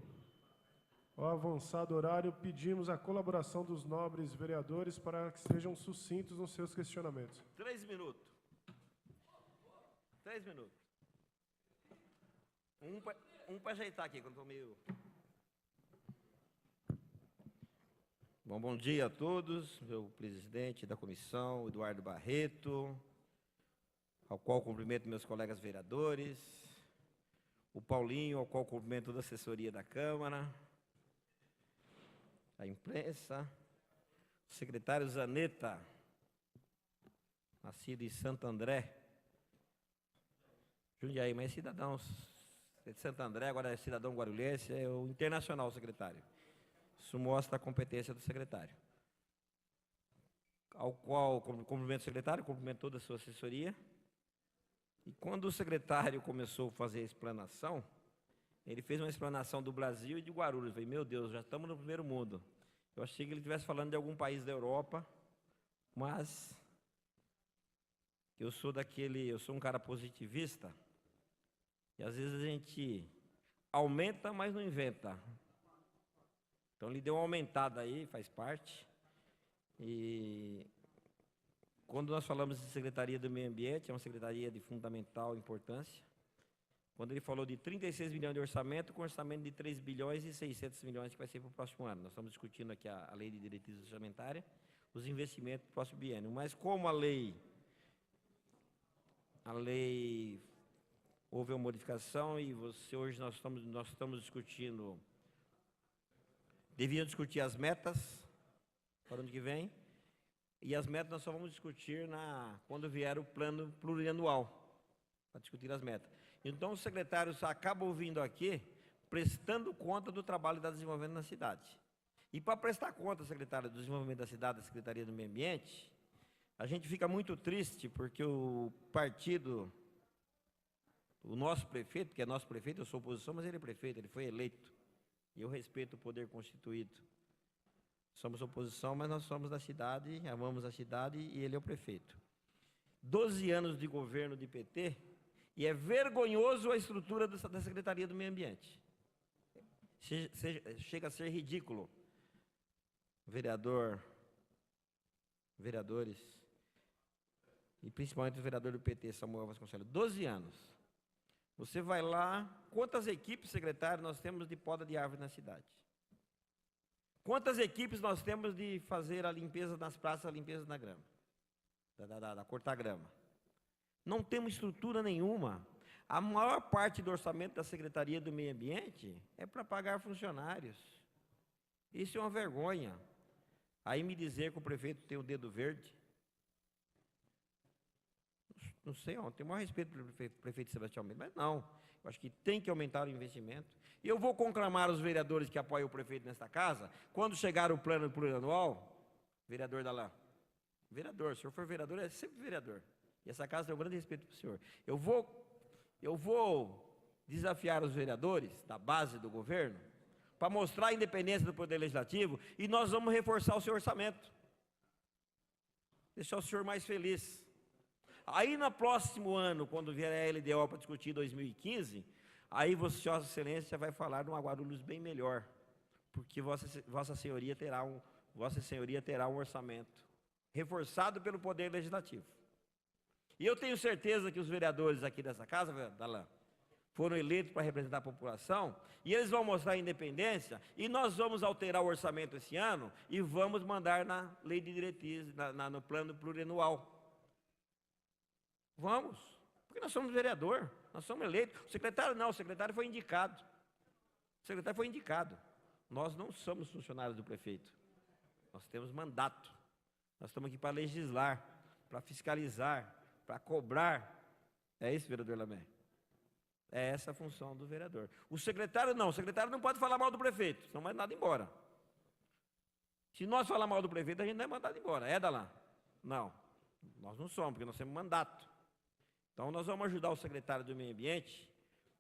ao avançado horário, pedimos a colaboração dos nobres vereadores para que sejam sucintos nos seus questionamentos. 3 minutos. 3 minutos. Um para ajeitar aqui, quando estou meio... Bom dia a todos, meu presidente da comissão, Eduardo Barreto, ao qual cumprimento meus colegas vereadores, o Paulinho, ao qual cumprimento toda a assessoria da Câmara, a imprensa, o secretário Zanetta, nascido em Santo André, Jundiaí, mas cidadão de Santo André, agora é cidadão guarulhense, é o internacional secretário. Isso mostra a competência do secretário. Ao qual cumprimento o secretário, cumprimento toda a sua assessoria. E quando o secretário começou a fazer a explanação, ele fez uma explanação do Brasil e de Guarulhos. Eu falei, meu Deus, já estamos no primeiro mundo. Eu achei que ele estivesse falando de algum país da Europa, mas eu sou um cara positivista, e às vezes a gente aumenta, mas não inventa. Então ele deu uma aumentada aí, faz parte. E quando nós falamos de Secretaria do Meio Ambiente, é uma secretaria de fundamental importância. Quando ele falou de 36 milhões de orçamento, com orçamento de 3 bilhões e 600 milhões que vai ser para o próximo ano. Nós estamos discutindo aqui a lei de diretrizes orçamentárias, os investimentos do próximo biênio. Mas como a lei houve uma modificação e hoje nós estamos discutindo, deviam discutir as metas para o ano que vem, e as metas nós só vamos discutir quando vier o plano plurianual, para discutir as metas. Então, os secretários acabam vindo aqui prestando conta do trabalho da desenvolvimento na cidade. E para prestar conta, secretário do Desenvolvimento da Cidade, da Secretaria do Meio Ambiente, a gente fica muito triste porque o nosso prefeito, que é nosso prefeito, eu sou oposição, mas ele é prefeito, ele foi eleito. E eu respeito o poder constituído. Somos oposição, mas nós somos da cidade, amamos a cidade e ele é o prefeito. 12 anos de governo de PT e é vergonhoso a estrutura da Secretaria do Meio Ambiente. Chega a ser ridículo. Vereadores, e principalmente o vereador do PT, Samuel Vasconcelos, 12 anos. Você vai lá, quantas equipes, secretário, nós temos de poda de árvore na cidade? Quantas equipes nós temos de fazer a limpeza nas praças, a limpeza na grama? Da cortar grama? Não temos estrutura nenhuma. A maior parte do orçamento da Secretaria do Meio Ambiente é para pagar funcionários. Isso é uma vergonha. Aí me dizer que o prefeito tem o dedo verde. Não sei, eu tenho o maior respeito pelo prefeito Sebastião Mendes, mas não. Eu acho que tem que aumentar o investimento. E eu vou conclamar os vereadores que apoiam o prefeito nesta casa, quando chegar o plano plurianual, vereador Dalan, vereador, se o senhor for vereador, é sempre vereador. E essa casa tem um grande respeito para o senhor. Eu vou desafiar os vereadores da base do governo para mostrar a independência do Poder Legislativo e nós vamos reforçar o seu orçamento. Deixar o senhor mais feliz. Aí, no próximo ano, quando vier a LDO para discutir 2015, aí Vossa Excelência vai falar de uma Guarulhos bem melhor, porque Vossa Senhoria terá um orçamento reforçado pelo Poder Legislativo. E eu tenho certeza que os vereadores aqui dessa casa, Dalan, foram eleitos para representar a população, e eles vão mostrar a independência, e nós vamos alterar o orçamento esse ano, e vamos mandar na lei de diretrizes, no plano plurianual. Vamos, porque nós somos vereador, nós somos eleitos. O secretário não, o secretário foi indicado. O secretário foi indicado. Nós não somos funcionários do prefeito. Nós temos mandato. Nós estamos aqui para legislar, para fiscalizar, para cobrar. É isso, vereador Lamé? É essa a função do vereador. O secretário não pode falar mal do prefeito, senão manda nada embora. Se nós falar mal do prefeito, a gente não é mandado embora. É, Dalan? Não. Nós não somos, porque nós temos mandato. Então, nós vamos ajudar o secretário do Meio Ambiente,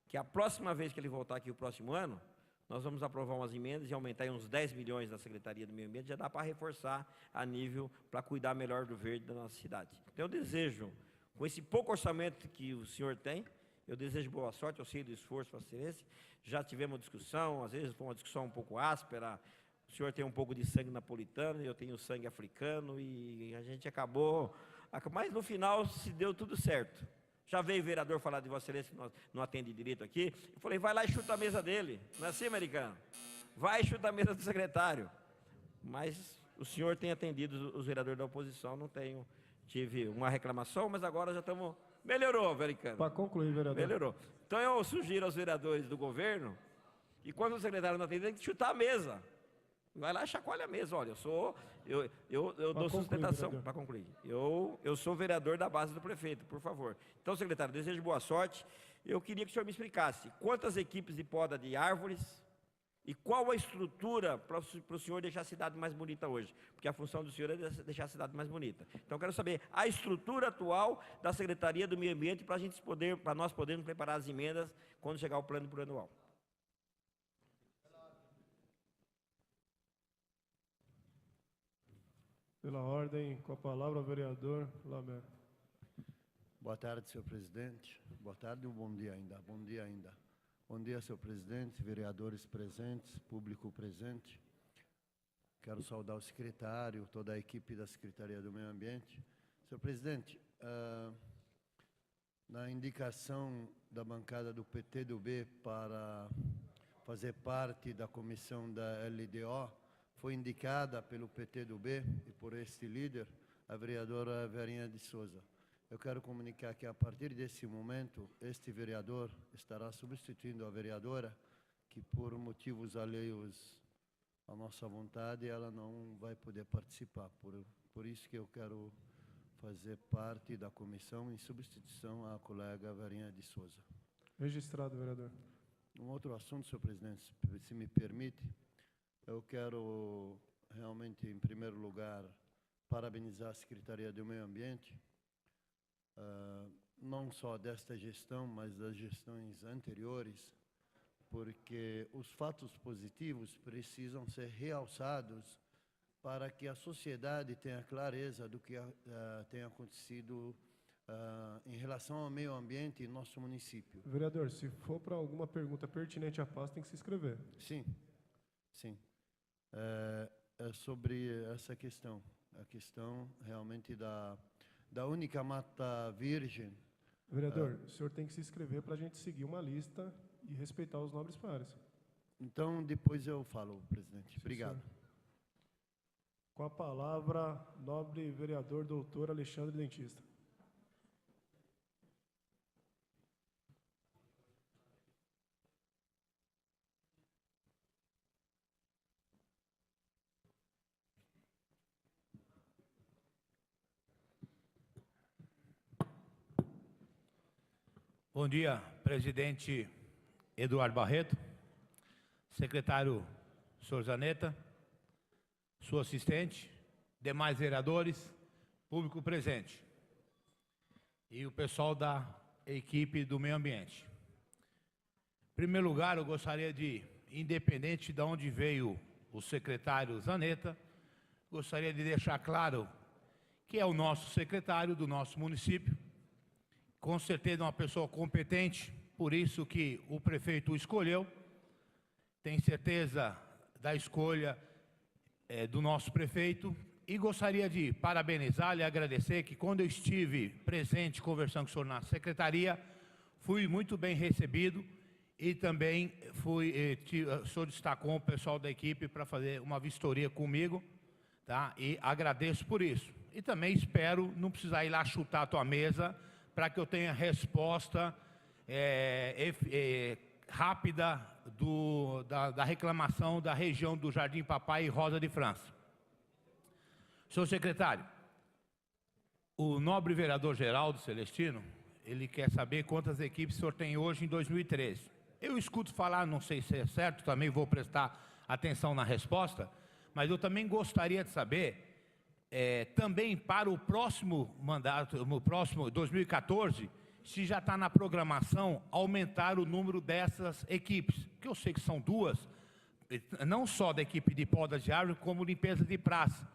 que a próxima vez que ele voltar aqui, o próximo ano, nós vamos aprovar umas emendas e aumentar em uns 10 milhões da Secretaria do Meio Ambiente, já dá para reforçar a nível, para cuidar melhor do verde da nossa cidade. Então, eu desejo, com esse pouco orçamento que o senhor tem, eu desejo boa sorte, eu sei do esforço para ser esse. Já tivemos discussão, às vezes foi uma discussão um pouco áspera. O senhor tem um pouco de sangue napolitano, eu tenho sangue africano, e a gente acabou. Mas no final se deu tudo certo. Já veio o vereador falar de Vossa Excelência, que não atende direito aqui. Eu falei, vai lá e chuta a mesa dele. Não é assim, americano? Vai e chuta a mesa do secretário. Mas o senhor tem atendido os vereadores da oposição, não tenho. Tive uma reclamação, mas agora já estamos. Melhorou, americano. Para concluir, vereador. Melhorou. Então eu sugiro aos vereadores do governo, e quando o secretário não atende, tem que chutar a mesa. Vai lá e chacoalha a mesa. Olha, eu dou sustentação. Para concluir. Eu sou vereador da base do prefeito, por favor. Então, secretário, desejo boa sorte. Eu queria que o senhor me explicasse quantas equipes de poda de árvores e qual a estrutura para o senhor deixar a cidade mais bonita hoje. Porque a função do senhor é deixar a cidade mais bonita. Então, eu quero saber a estrutura atual da Secretaria do Meio Ambiente para nós podermos preparar as emendas quando chegar o plano plurianual. Pela ordem, com a palavra o vereador Lamer. Boa tarde, senhor presidente. Boa tarde ou bom dia ainda? Bom dia ainda. Bom dia, senhor presidente, vereadores presentes, público presente. Quero saudar o secretário, toda a equipe da Secretaria do Meio Ambiente. Senhor presidente, na indicação da bancada do PTdoB para fazer parte da comissão da LDO, foi indicada pelo PTdoB e por este líder, a vereadora Verinha de Souza. Eu quero comunicar que, a partir desse momento, este vereador estará substituindo a vereadora, que, por motivos alheios à nossa vontade, ela não vai poder participar. Por isso que eu quero fazer parte da comissão em substituição à colega Verinha de Souza. Registrado, vereador. Um outro assunto, senhor presidente, se me permite, eu quero realmente, em primeiro lugar, parabenizar a Secretaria do Meio Ambiente, não só desta gestão, mas das gestões anteriores, porque os fatos positivos precisam ser realçados para que a sociedade tenha clareza do que tem acontecido em relação ao meio ambiente em nosso município. Vereador, se for para alguma pergunta pertinente à paz, tem que se inscrever. Sim, sim. É sobre essa questão, a questão realmente da única mata virgem. Vereador, o senhor tem que se inscrever para a gente seguir uma lista e respeitar os nobres pares. Então, depois eu falo, presidente. Obrigado. Senhor. Com a palavra, nobre vereador doutor Alexandre Dentista. Bom dia, presidente Eduardo Barreto, secretário senhor Zanetta, sua assistente, demais vereadores, público presente e o pessoal da equipe do meio ambiente. Em primeiro lugar, eu gostaria de, independente de onde veio o secretário Zanetta, gostaria de deixar claro que é o nosso secretário do nosso município, com certeza uma pessoa competente, por isso que o prefeito o escolheu. Tenho certeza da escolha do nosso prefeito e gostaria de parabenizar e agradecer que, quando eu estive presente conversando com o senhor na secretaria, fui muito bem recebido e também o senhor destacou o pessoal da equipe para fazer uma vistoria comigo, tá? E agradeço por isso. E também espero não precisar ir lá chutar a tua mesa, para que eu tenha resposta rápida da reclamação da região do Jardim Papai e Rosa de França. Senhor secretário, o nobre vereador Geraldo Celestino, ele quer saber quantas equipes o senhor tem hoje em 2013. Eu escuto falar, não sei se é certo, também vou prestar atenção na resposta, mas eu também gostaria de saber, também para o próximo mandato, no próximo 2014, se já está na programação aumentar o número dessas equipes, que eu sei que são duas, não só da equipe de poda de árvore, como limpeza de praça.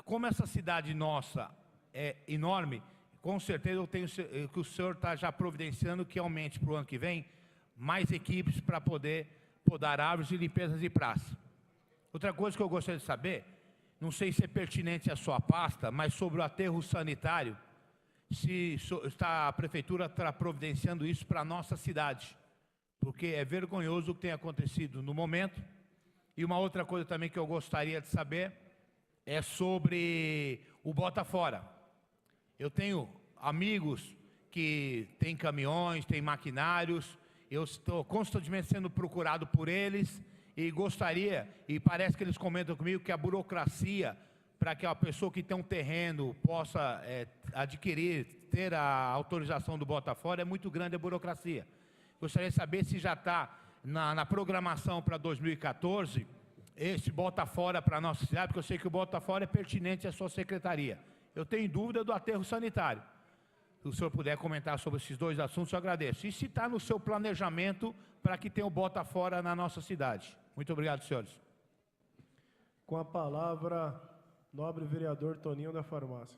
Como essa cidade nossa é enorme, com certeza eu tenho que o senhor está já providenciando que aumente para o ano que vem mais equipes para poder podar árvores e limpeza de praça. Outra coisa que eu gostaria de saber, não sei se é pertinente à sua pasta, mas sobre o aterro sanitário, se a prefeitura está providenciando isso para a nossa cidade, porque é vergonhoso o que tem acontecido no momento. E uma outra coisa também que eu gostaria de saber é sobre o Bota Fora. Eu tenho amigos que têm caminhões, têm maquinários, eu estou constantemente sendo procurado por eles e gostaria, e parece que eles comentam comigo que a burocracia para que a pessoa que tem um terreno possa adquirir, ter a autorização do Bota Fora, é muito grande a burocracia. Gostaria de saber se já está na programação para 2014, esse Bota Fora para a nossa cidade, porque eu sei que o Bota Fora é pertinente à sua secretaria. Eu tenho dúvida do aterro sanitário. Se o senhor puder comentar sobre esses dois assuntos, eu agradeço. E se está no seu planejamento para que tenha o Bota Fora na nossa cidade. Muito obrigado, senhores. Com a palavra, nobre vereador Toninho da Farmácia.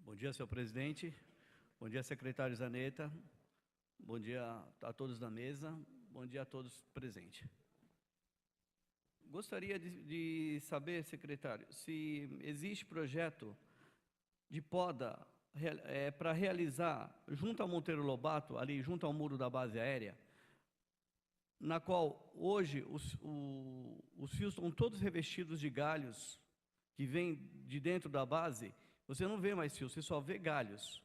Bom dia, senhor presidente. Bom dia, secretário Zanetta. Bom dia a todos da mesa. Bom dia a todos presentes. Gostaria de saber, secretário, se existe projeto de poda para realizar junto ao Monteiro Lobato, ali junto ao muro da base aérea, na qual hoje os fios estão todos revestidos de galhos que vêm de dentro da base. Você não vê mais fios, você só vê galhos.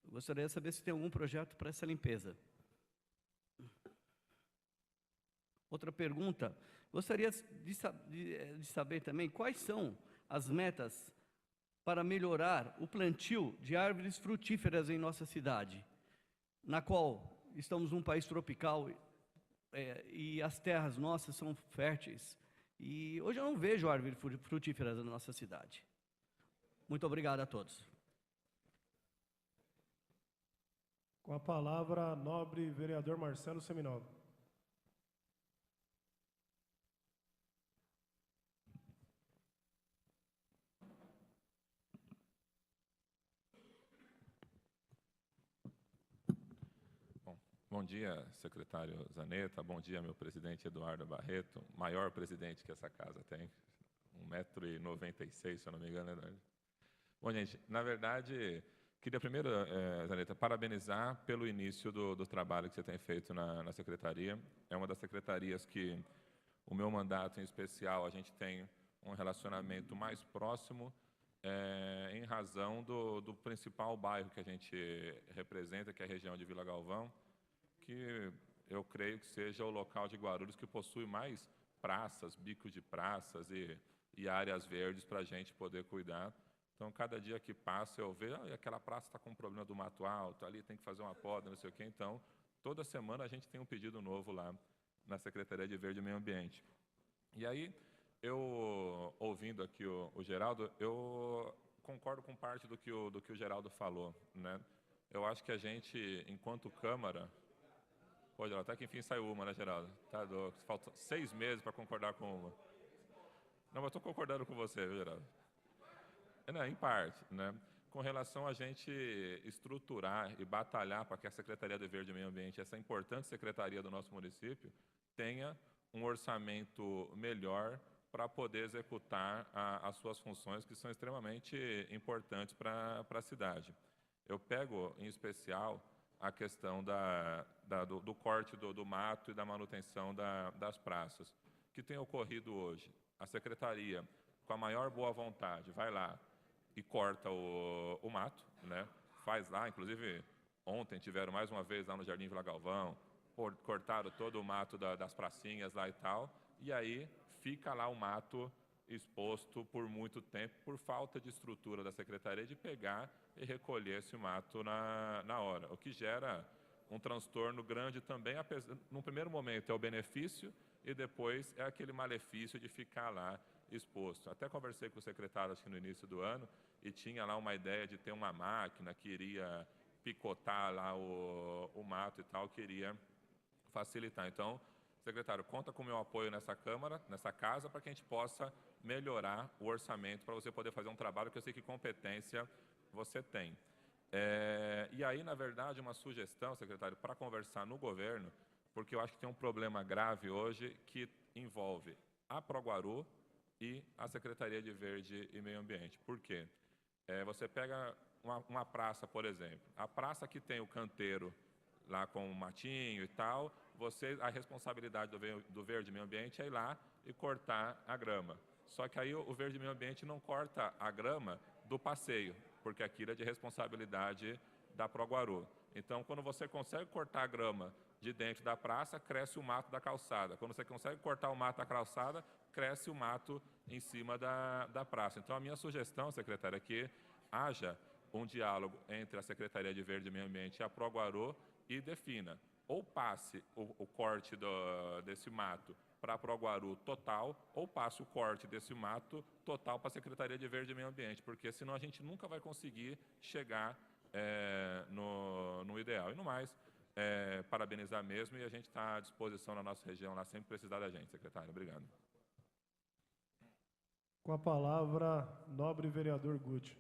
Gostaria de saber se tem algum projeto para essa limpeza. Outra pergunta, gostaria de saber também quais são as metas para melhorar o plantio de árvores frutíferas em nossa cidade, na qual estamos num país tropical e as terras nossas são férteis. E hoje eu não vejo árvores frutíferas na nossa cidade. Muito obrigado a todos. Com a palavra, nobre vereador Marcelo Seminova. Bom dia, secretário Zanetta. Bom dia, meu presidente Eduardo Barreto, maior presidente que essa casa tem, 1,96 m, se eu não me engano, Eduardo. Bom, gente, na verdade, queria primeiro, Zanetta, parabenizar pelo início do trabalho que você tem feito na secretaria. É uma das secretarias que, o meu mandato em especial, a gente tem um relacionamento mais próximo, em razão do principal bairro que a gente representa, que é a região de Vila Galvão, que eu creio que seja o local de Guarulhos que possui mais praças, bicos de praças e áreas verdes para a gente poder cuidar. Então, cada dia que passa, eu vejo, aquela praça está com um problema do mato alto, ali tem que fazer uma poda, não sei o quê. Então, toda semana a gente tem um pedido novo lá na Secretaria de Verde e Meio Ambiente. E aí, eu, ouvindo aqui o Geraldo, eu concordo com parte do que o Geraldo falou, né? Eu acho que a gente, enquanto Câmara... Pô, Geraldo, até que enfim saiu uma, né, Geraldo? Tá doido. Faltam 6 meses para concordar com uma. Não, mas estou concordando com você, viu, Geraldo? Não, em parte, né? Com relação a gente estruturar e batalhar para que a Secretaria de Verde e Meio Ambiente, essa importante secretaria do nosso município, tenha um orçamento melhor para poder executar as suas funções, que são extremamente importantes para a cidade. Eu pego, em especial, a questão do corte do mato e da manutenção das praças. O que tem ocorrido hoje? A Secretaria, com a maior boa vontade, vai lá e corta o mato, né? Faz lá, inclusive, ontem tiveram mais uma vez lá no Jardim Vila Galvão, cortaram todo o mato das pracinhas lá e tal, e aí fica lá o mato exposto por muito tempo, por falta de estrutura da secretaria de pegar e recolher esse mato na hora, o que gera um transtorno grande também. No primeiro momento é o benefício e depois é aquele malefício de ficar lá exposto. Até conversei com o secretário acho que no início do ano e tinha lá uma ideia de ter uma máquina que iria picotar lá o mato e tal, que iria facilitar. Então, secretário, conta com o meu apoio nessa Câmara, nessa casa, para que a gente possa melhorar o orçamento, para você poder fazer um trabalho que eu sei que competência você tem. E aí, na verdade, uma sugestão, secretário, para conversar no governo, porque eu acho que tem um problema grave hoje que envolve a Proguaru e a Secretaria de Verde e Meio Ambiente. Por quê? Você pega uma praça, por exemplo, a praça que tem o canteiro lá com o matinho e tal, a responsabilidade do Verde e Meio Ambiente é ir lá e cortar a grama. Só que aí o Verde e Meio Ambiente não corta a grama do passeio, porque aquilo é de responsabilidade da Proguaru. Então, quando você consegue cortar a grama de dentro da praça, cresce o mato da calçada. Quando você consegue cortar o mato da calçada, cresce o mato em cima da praça. Então, a minha sugestão, secretária, é que haja um diálogo entre a Secretaria de Verde e Meio Ambiente e a Proguaru e defina, ou passe o corte desse mato para a Proguaru total, ou passe o corte desse mato total para a Secretaria de Verde e Meio Ambiente, porque senão a gente nunca vai conseguir chegar no ideal. E no mais, parabenizar mesmo, e a gente está à disposição na nossa região, lá sempre precisar da gente, secretário. Obrigado. Com a palavra, nobre vereador Guti.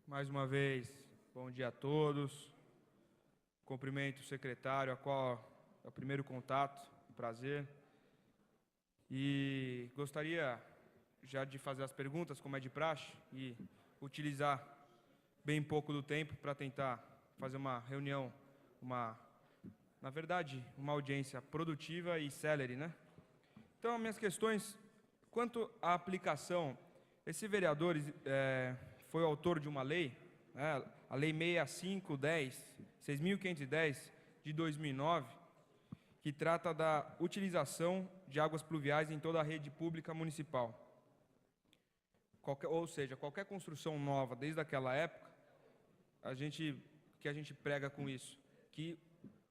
Mais uma vez, bom dia a todos. Cumprimento o secretário, a qual é o primeiro contato, um prazer. E gostaria já de fazer as perguntas, como é de praxe, e utilizar bem pouco do tempo para tentar fazer uma reunião, na verdade, uma audiência produtiva e célere, né? Então, minhas questões, quanto à aplicação, esse vereador foi o autor de uma lei, né, a Lei 6.510, de 2009, que trata da utilização de águas pluviais em toda a rede pública municipal. Ou seja, qualquer construção nova, desde aquela época, que a gente prega com isso? Que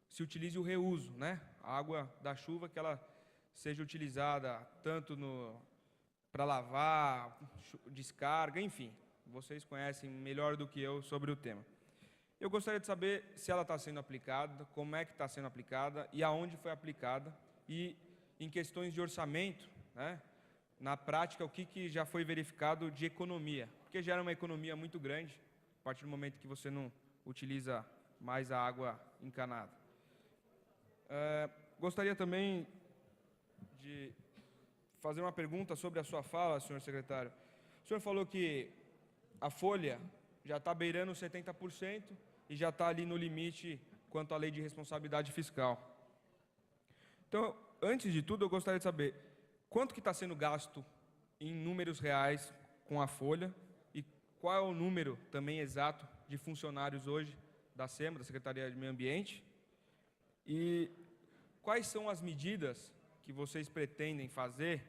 se utilize o reuso, né? A água da chuva, que ela seja utilizada tanto para lavar, descarga, enfim. Vocês conhecem melhor do que eu sobre o tema. Eu gostaria de saber se ela está sendo aplicada, como é que está sendo aplicada e aonde foi aplicada. E em questões de orçamento, né, na prática, o que já foi verificado de economia. Porque gera uma economia muito grande a partir do momento que você não utiliza mais a água encanada. Gostaria também de fazer uma pergunta sobre a sua fala, senhor secretário. O senhor falou que a folha já está beirando 70% e já está ali no limite quanto à lei de responsabilidade fiscal. Então, antes de tudo, eu gostaria de saber quanto que está sendo gasto em números reais com a folha e qual é o número também exato de funcionários hoje da SEMA, da Secretaria de Meio Ambiente, e quais são as medidas que vocês pretendem fazer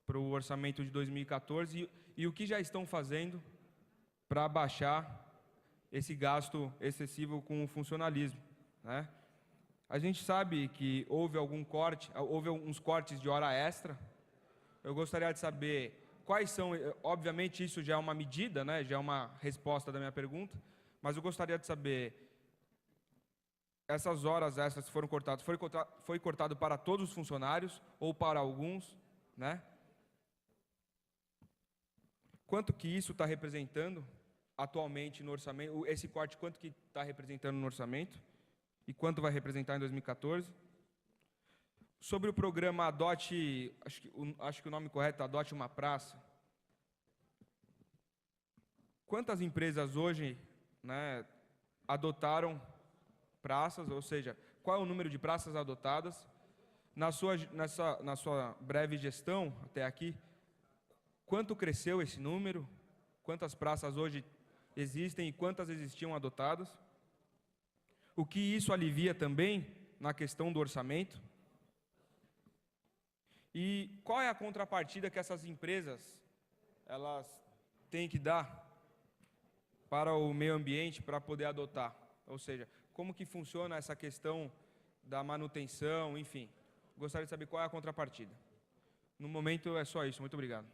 para o orçamento de 2014 e o que já estão fazendo para baixar esse gasto excessivo com o funcionalismo, né? A gente sabe que houve alguns cortes de hora extra. Eu gostaria de saber quais são, obviamente isso já é uma medida, né? Já é uma resposta da minha pergunta, mas eu gostaria de saber, essas horas extras foram cortadas, foi cortado para todos os funcionários ou para alguns, né? Quanto que isso está representando atualmente no orçamento? Esse corte, quanto que está representando no orçamento? E quanto vai representar em 2014? Sobre o programa Adote, acho que o nome correto é Adote uma Praça. Quantas empresas hoje, né, adotaram praças, ou seja, qual é o número de praças adotadas? na sua breve gestão até aqui, quanto cresceu esse número? Quantas praças hoje existem e quantas existiam adotadas? O que isso alivia também na questão do orçamento? E qual é a contrapartida que essas empresas elas têm que dar para o meio ambiente para poder adotar? Ou seja, como que funciona essa questão da manutenção, enfim. Gostaria de saber qual é a contrapartida. No momento é só isso. Muito obrigado.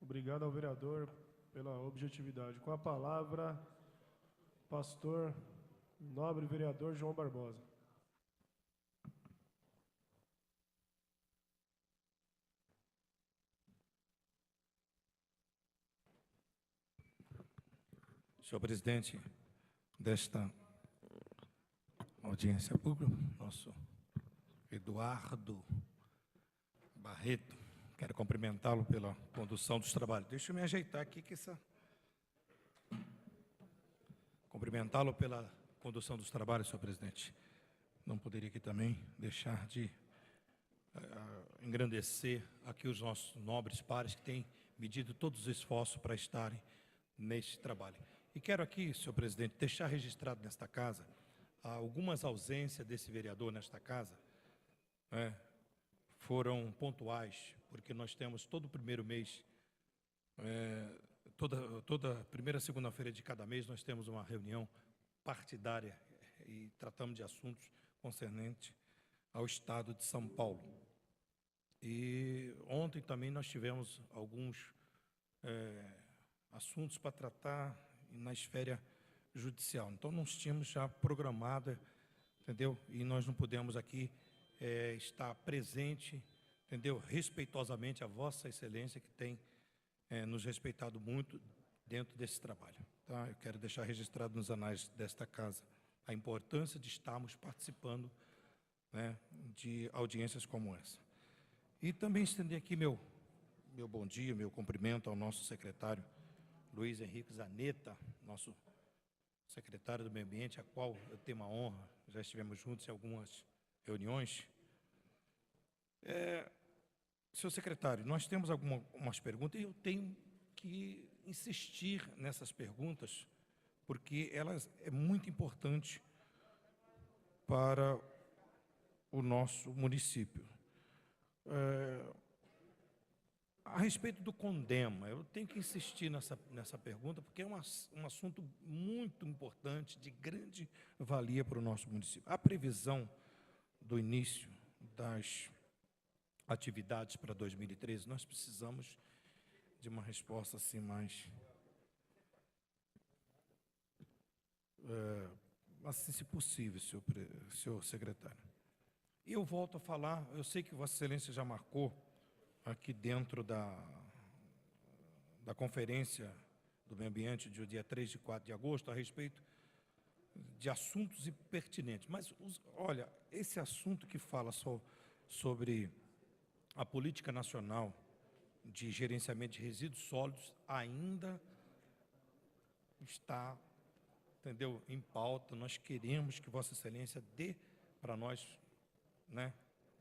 Obrigado ao vereador pela objetividade. Com a palavra, pastor nobre vereador João Barbosa. Senhor presidente desta audiência pública, nosso Eduardo Barreto, quero cumprimentá-lo pela condução dos trabalhos. Deixa eu me ajeitar aqui que essa... Cumprimentá-lo pela condução dos trabalhos, senhor presidente. Não poderia aqui também deixar de engrandecer aqui os nossos nobres pares que têm medido todos os esforços para estarem neste trabalho. E quero aqui, senhor presidente, deixar registrado nesta casa algumas ausências desse vereador nesta casa, foram pontuais, porque nós temos todo o primeiro mês, toda primeira segunda-feira de cada mês, nós temos uma reunião partidária e tratamos de assuntos concernentes ao Estado de São Paulo. E ontem também nós tivemos alguns assuntos para tratar na esfera judicial. Então, nós tínhamos já programado, entendeu? E nós não podemos aqui estar presente, entendeu? Respeitosamente a Vossa Excelência, que tem nos respeitado muito dentro desse trabalho. Tá? Eu quero deixar registrado nos anais desta casa a importância de estarmos participando, né, de audiências como essa. E também estender aqui meu bom dia, meu cumprimento ao nosso secretário Luiz Henrique Zanetta, nosso secretário do Meio Ambiente, a qual eu tenho uma honra, já estivemos juntos em algumas reuniões. Senhor secretário, nós temos algumas perguntas e eu tenho que insistir nessas perguntas, porque elas é muito importante para o nosso município. A respeito do CONDEMA, eu tenho que insistir nessa pergunta, porque é um assunto muito importante, de grande valia para o nosso município. A previsão do início das atividades para 2013, nós precisamos de uma resposta assim mais... assim, se possível, senhor secretário. E eu volto a falar, eu sei que Vossa Excelência já marcou aqui dentro da Conferência do Meio Ambiente, do dia 3 e 4 de agosto, a respeito de assuntos pertinentes. Mas, olha, esse assunto que fala só sobre a política nacional de gerenciamento de resíduos sólidos ainda está, entendeu, em pauta. Nós queremos que Vossa Excelência dê para nós, né,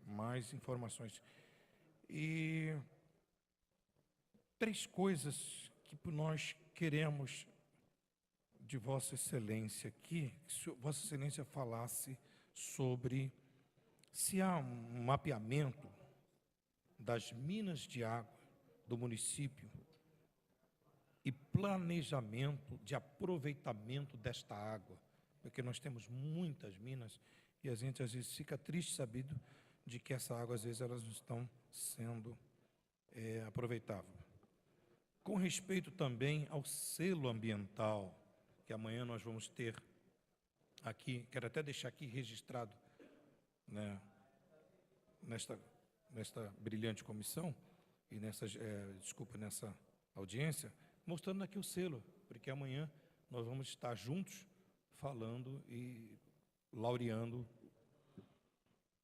mais informações. E 3 coisas que nós queremos de Vossa Excelência aqui, que Vossa Excelência falasse sobre se há um mapeamento das minas de água do município e planejamento de aproveitamento desta água, porque nós temos muitas minas e a gente às vezes fica triste sabido de que essa água às vezes elas não estão sendo aproveitável. Com respeito também ao selo ambiental, que amanhã nós vamos ter aqui, quero até deixar aqui registrado, né, nesta brilhante comissão, e nessa audiência, mostrando aqui o selo, porque amanhã nós vamos estar juntos falando e laureando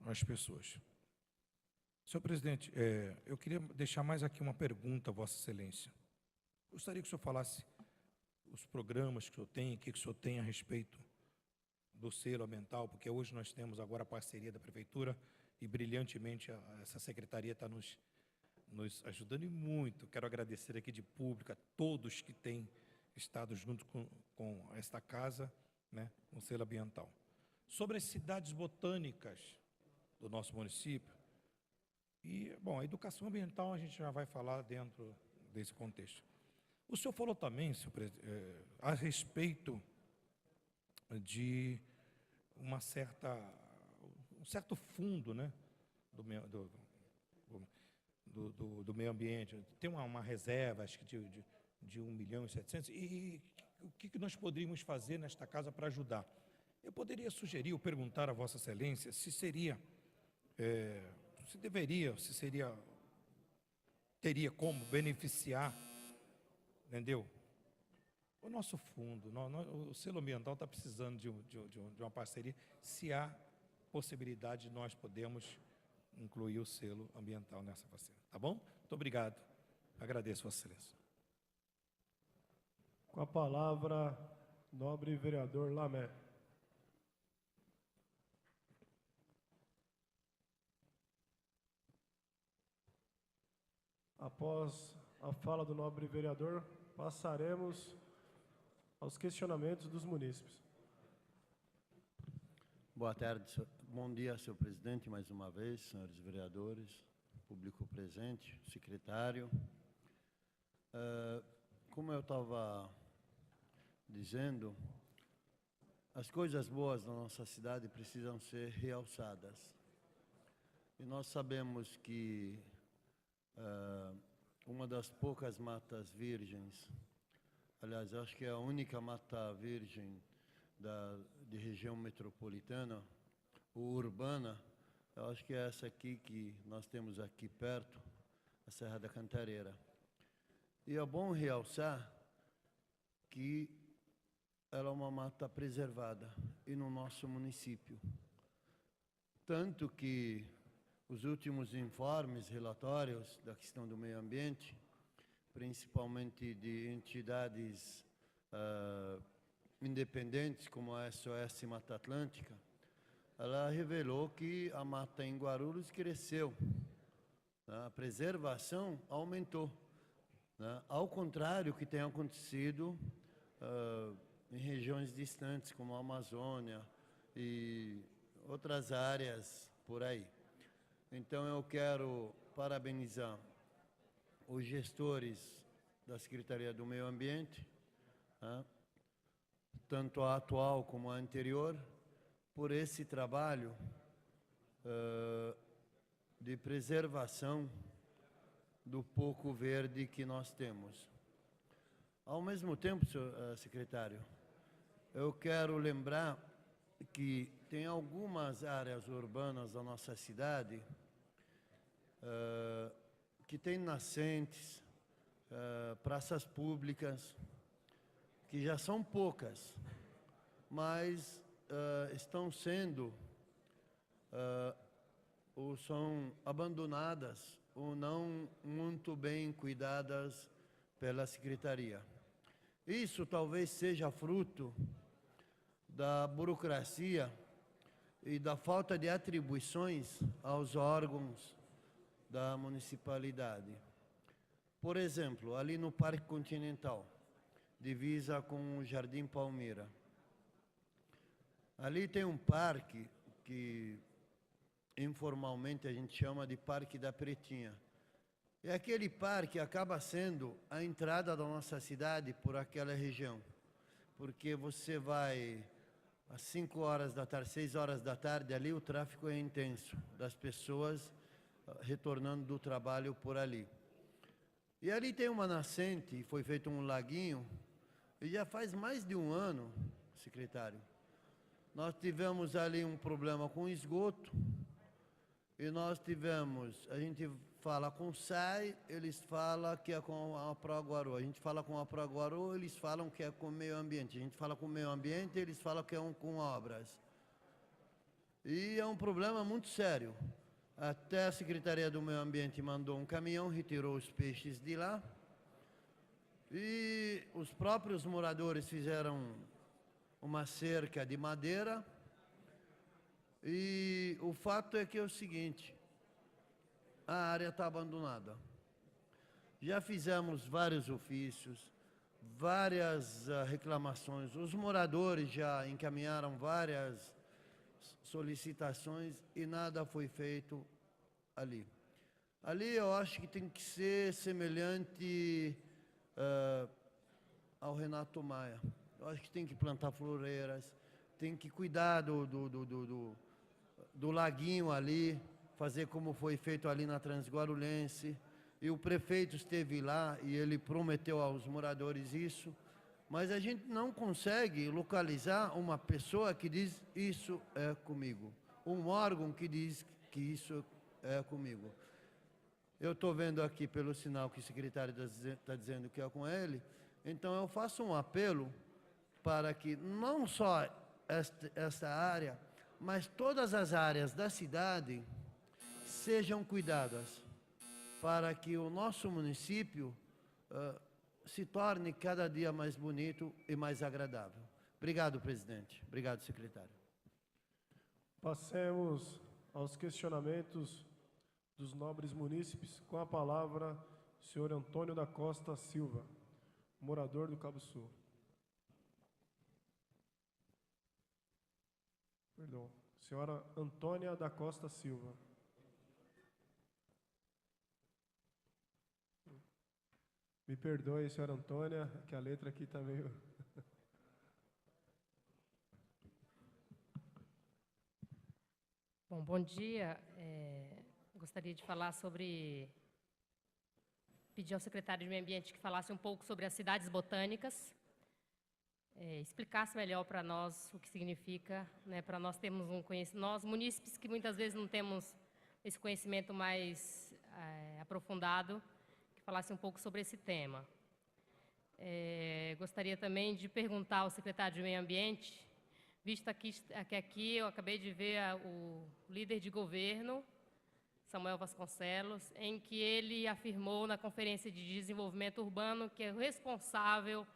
as pessoas. Senhor presidente, eu queria deixar mais aqui uma pergunta a Vossa Excelência. Gostaria que o senhor falasse os programas que o senhor tem, o que o senhor tem a respeito do selo ambiental, porque hoje nós temos agora a parceria da Prefeitura e brilhantemente essa secretaria está nos ajudando e muito. Quero agradecer aqui de público a todos que têm estado junto com esta casa, né, com o selo ambiental. Sobre as cidades botânicas do nosso município, e, bom, a educação ambiental a gente já vai falar dentro desse contexto. O senhor falou também, senhor a respeito de um certo fundo, né, do meio ambiente. Tem uma reserva, acho que de 1.700.000, e o que nós poderíamos fazer nesta casa para ajudar? Eu poderia sugerir ou perguntar a Vossa Excelência se seria, teria como beneficiar, entendeu? O nosso fundo, o selo ambiental está precisando de uma parceria, se há possibilidade de nós podermos incluir o selo ambiental nessa parceria. Tá bom? Muito obrigado. Agradeço, Vossa Excelência. Com a palavra, nobre vereador Lamé. Após a fala do nobre vereador, passaremos aos questionamentos dos munícipes. Boa tarde, bom dia, senhor presidente, mais uma vez, senhores vereadores, público presente, secretário. Como eu estava dizendo, as coisas boas da nossa cidade precisam ser realçadas. E nós sabemos que uma das poucas matas virgens, aliás, acho que é a única mata virgem de região metropolitana ou urbana, eu acho que é essa aqui que nós temos aqui perto, a Serra da Cantareira. E é bom realçar que ela é uma mata preservada e no nosso município. Tanto que os últimos informes, relatórios da questão do meio ambiente, principalmente de entidades independentes como a SOS Mata Atlântica, ela revelou que a mata em Guarulhos cresceu, né? A preservação aumentou, né? Ao contrário que tem acontecido em regiões distantes como a Amazônia e outras áreas por aí. Então eu quero parabenizar os gestores da Secretaria do Meio Ambiente, né? Tanto a atual como a anterior, por esse trabalho de preservação do pouco verde que nós temos. Ao mesmo tempo, senhor secretário, eu quero lembrar que tem algumas áreas urbanas da nossa cidade que têm nascentes, praças públicas, que já são poucas, mas estão sendo ou são abandonadas ou não muito bem cuidadas pela Secretaria. Isso talvez seja fruto da burocracia e da falta de atribuições aos órgãos da municipalidade. Por exemplo, ali no Parque Continental, divisa com o Jardim Palmira. Ali tem um parque que informalmente a gente chama de Parque da Pretinha. E aquele parque acaba sendo a entrada da nossa cidade por aquela região. Porque você vai às 5 horas da tarde, 6 horas da tarde, ali o tráfego é intenso, das pessoas retornando do trabalho por ali. E ali tem uma nascente, foi feito um laguinho, e já faz mais de um ano, secretário, nós tivemos ali um problema com esgoto, e nós tivemos, a gente fala com o SAI, eles falam que é com a Proaguaru. A gente fala com a Proaguaru, eles falam que é com o meio ambiente. A gente fala com o meio ambiente, eles falam que é com obras. E é um problema muito sério. Até a Secretaria do Meio Ambiente mandou um caminhão, retirou os peixes de lá. E os próprios moradores fizeram uma cerca de madeira. E o fato é que é o seguinte, a área está abandonada. Já fizemos vários ofícios, várias reclamações, os moradores já encaminharam várias solicitações e nada foi feito ali. Ali eu acho que tem que ser semelhante ao Renato Maia. Eu acho que tem que plantar floreiras, tem que cuidar do laguinho ali, fazer como foi feito ali na Transguarulhense. E o prefeito esteve lá e ele prometeu aos moradores isso, mas a gente não consegue localizar uma pessoa que diz isso é comigo, um órgão que diz que isso é comigo. Eu estou vendo aqui pelo sinal que o secretário está dizendo que é com ele, então eu faço um apelo para que não só esta área, mas todas as áreas da cidade sejam cuidadas, para que o nosso município se torne cada dia mais bonito e mais agradável. Obrigado, presidente. Obrigado, secretário. Passemos aos questionamentos dos nobres munícipes. Com a palavra, o senhor Antônio da Costa Silva, morador do Cabo Sul. Perdão, senhora Antônia da Costa Silva. Me perdoe, senhora Antônia, que a letra aqui está meio... Bom, bom dia. Gostaria de falar sobre... Pedir ao secretário de Meio Ambiente que falasse um pouco sobre as cidades botânicas, explicasse melhor para nós o que significa, né, para nós termos um conhecimento, nós munícipes que muitas vezes não temos esse conhecimento mais aprofundado, falasse um pouco sobre esse tema. Gostaria também de perguntar ao secretário de Meio Ambiente, visto que aqui eu acabei de ver o líder de governo, Samuel Vasconcelos, em que ele afirmou na Conferência de Desenvolvimento Urbano que o responsável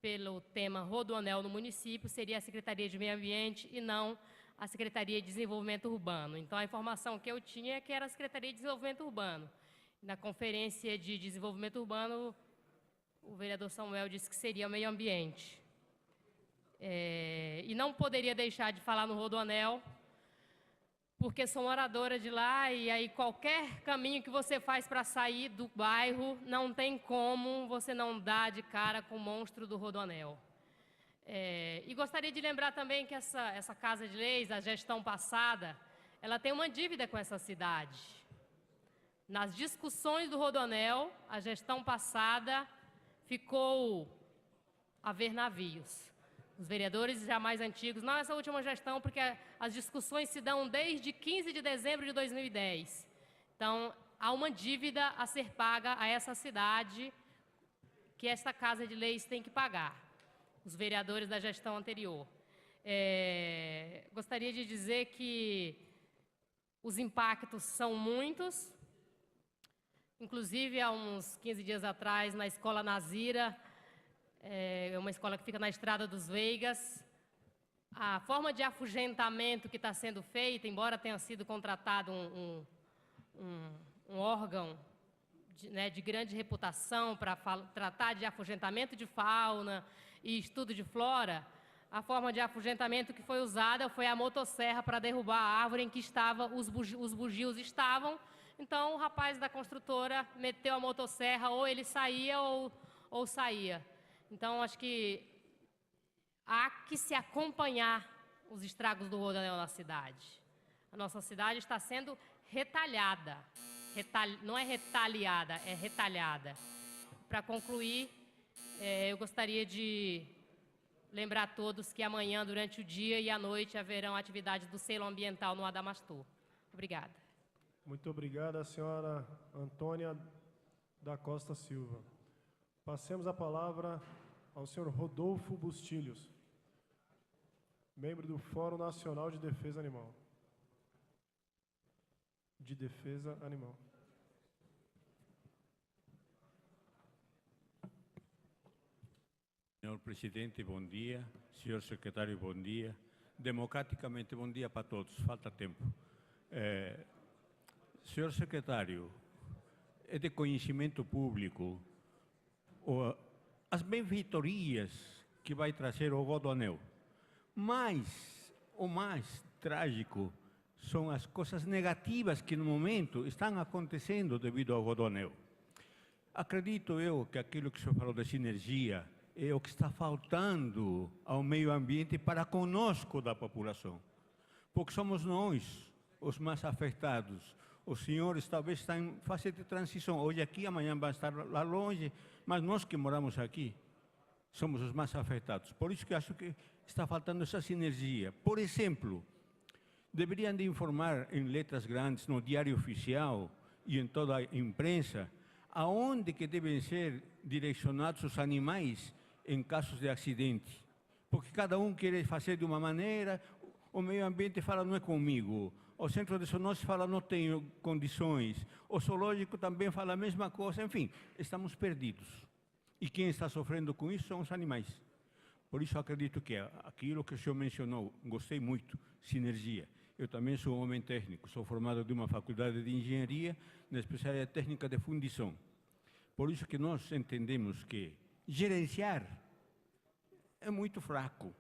pelo tema rodoanel no município seria a Secretaria de Meio Ambiente e não a Secretaria de Desenvolvimento Urbano. Então, a informação que eu tinha é que era a Secretaria de Desenvolvimento Urbano. Na Conferência de Desenvolvimento Urbano, o vereador Samuel disse que seria o meio ambiente. E não poderia deixar de falar no rodoanel, porque sou moradora de lá e aí qualquer caminho que você faz para sair do bairro, não tem como você não dar de cara com o monstro do rodoanel. E gostaria de lembrar também que essa Casa de Leis, a gestão passada, ela tem uma dívida com essa cidade. Nas discussões do rodoanel, a gestão passada ficou a ver navios. Os vereadores já mais antigos, não essa última gestão, porque as discussões se dão desde 15 de dezembro de 2010. Então, há uma dívida a ser paga a essa cidade que esta Casa de Leis tem que pagar, os vereadores da gestão anterior. Gostaria de dizer que os impactos são muitos. Inclusive, há uns 15 dias atrás, na Escola Nazira, uma escola que fica na Estrada dos Veigas, a forma de afugentamento que está sendo feita, embora tenha sido contratado um órgão de grande reputação para tratar de afugentamento de fauna e estudo de flora, a forma de afugentamento que foi usada foi a motosserra para derrubar a árvore em que os bugios estavam. Então, o rapaz da construtora meteu a motosserra, ou ele saía ou saía. Então, acho que há que se acompanhar os estragos do rodoanel na cidade. A nossa cidade está sendo retalhada. Não é retaliada, é retalhada. Para concluir, eu gostaria de lembrar a todos que amanhã, durante o dia e a noite, haverão atividades do selo ambiental no Adamastor. Obrigada. Muito obrigada, senhora Antônia da Costa Silva. Passemos a palavra ao senhor Rodolfo Bustilhos, membro do Fórum Nacional de Defesa Animal. Senhor presidente, bom dia. Senhor secretário, bom dia. Democraticamente, bom dia para todos. Falta tempo. Senhor secretário, é de conhecimento público as benfeitorias que vai trazer o Rodoanel. Mas o mais trágico são as coisas negativas que no momento estão acontecendo devido ao Rodoanel. Acredito eu que aquilo que o senhor falou de sinergia é o que está faltando ao meio ambiente para conosco da população. Porque somos nós os mais afetados. Os senhores talvez estão em fase de transição. Hoje aqui, amanhã vão estar lá longe, mas nós que moramos aqui somos os mais afetados. Por isso que acho que está faltando essa sinergia. Por exemplo, deveriam de informar em letras grandes no Diário Oficial e em toda a imprensa aonde que devem ser direcionados os animais em casos de acidente. Porque cada um quer fazer de uma maneira, o meio ambiente fala não é comigo, o centro de zoonose fala não tenho condições, o zoológico também fala a mesma coisa, enfim, estamos perdidos. E quem está sofrendo com isso são os animais. Por isso acredito que aquilo que o senhor mencionou, gostei muito, sinergia. Eu também sou um homem técnico, sou formado de uma faculdade de engenharia, na especialidade técnica de fundição. Por isso que nós entendemos que gerenciar é muito fraco.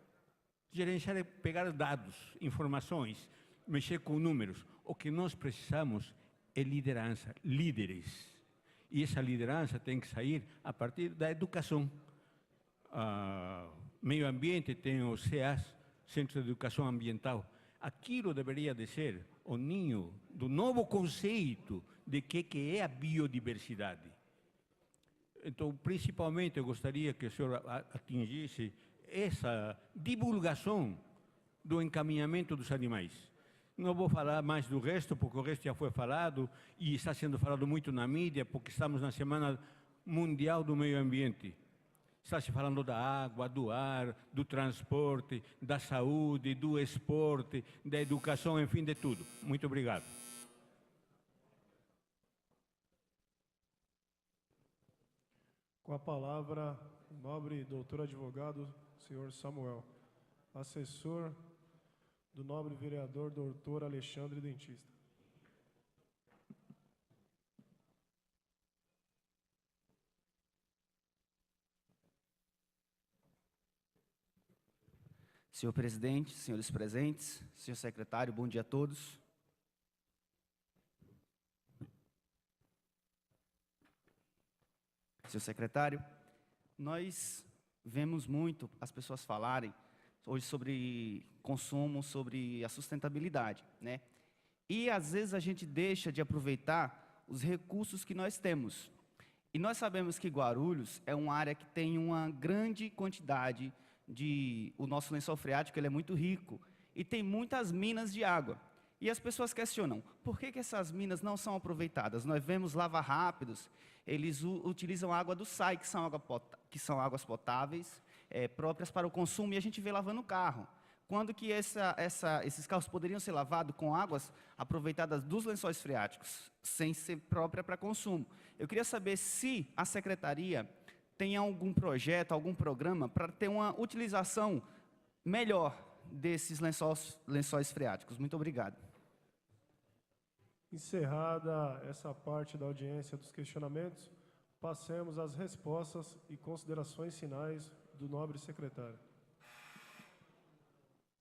Gerenciar é pegar dados, informações, mexer com números. O que nós precisamos é liderança, líderes. E essa liderança tem que sair a partir da educação. Meio ambiente tem o CEAS, Centro de Educação Ambiental. Aquilo deveria de ser o ninho do novo conceito de que é a biodiversidade. Então, principalmente, eu gostaria que o senhor atingisse essa divulgação do encaminhamento dos animais. Não vou falar mais do resto, porque o resto já foi falado e está sendo falado muito na mídia, porque estamos na Semana Mundial do Meio Ambiente. Está se falando da água, do ar, do transporte, da saúde, do esporte, da educação, enfim, de tudo. Muito obrigado. Com a palavra, o nobre doutor advogado, senhor Samuel, assessor do nobre vereador doutor Alexandre, dentista. Senhor presidente, senhores presentes, senhor secretário, bom dia a todos. Senhor secretário, nós vemos muito as pessoas falarem hoje sobre consumo, sobre a sustentabilidade, né? E às vezes a gente deixa de aproveitar os recursos que nós temos. E nós sabemos que Guarulhos é uma área que tem uma grande quantidade o nosso lençol freático, ele é muito rico e tem muitas minas de água. E as pessoas questionam, por que essas minas não são aproveitadas? Nós vemos lava-rápidos, eles utilizam água do SAI, que são águas potáveis, próprias para o consumo, e a gente vê lavando o carro. Quando que esses carros poderiam ser lavados com águas aproveitadas dos lençóis freáticos, sem ser própria para consumo? Eu queria saber se a secretaria tem algum projeto, algum programa para ter uma utilização melhor desses lençóis freáticos. Muito obrigado. Encerrada essa parte da audiência dos questionamentos, passemos às respostas e considerações finais do nobre secretário.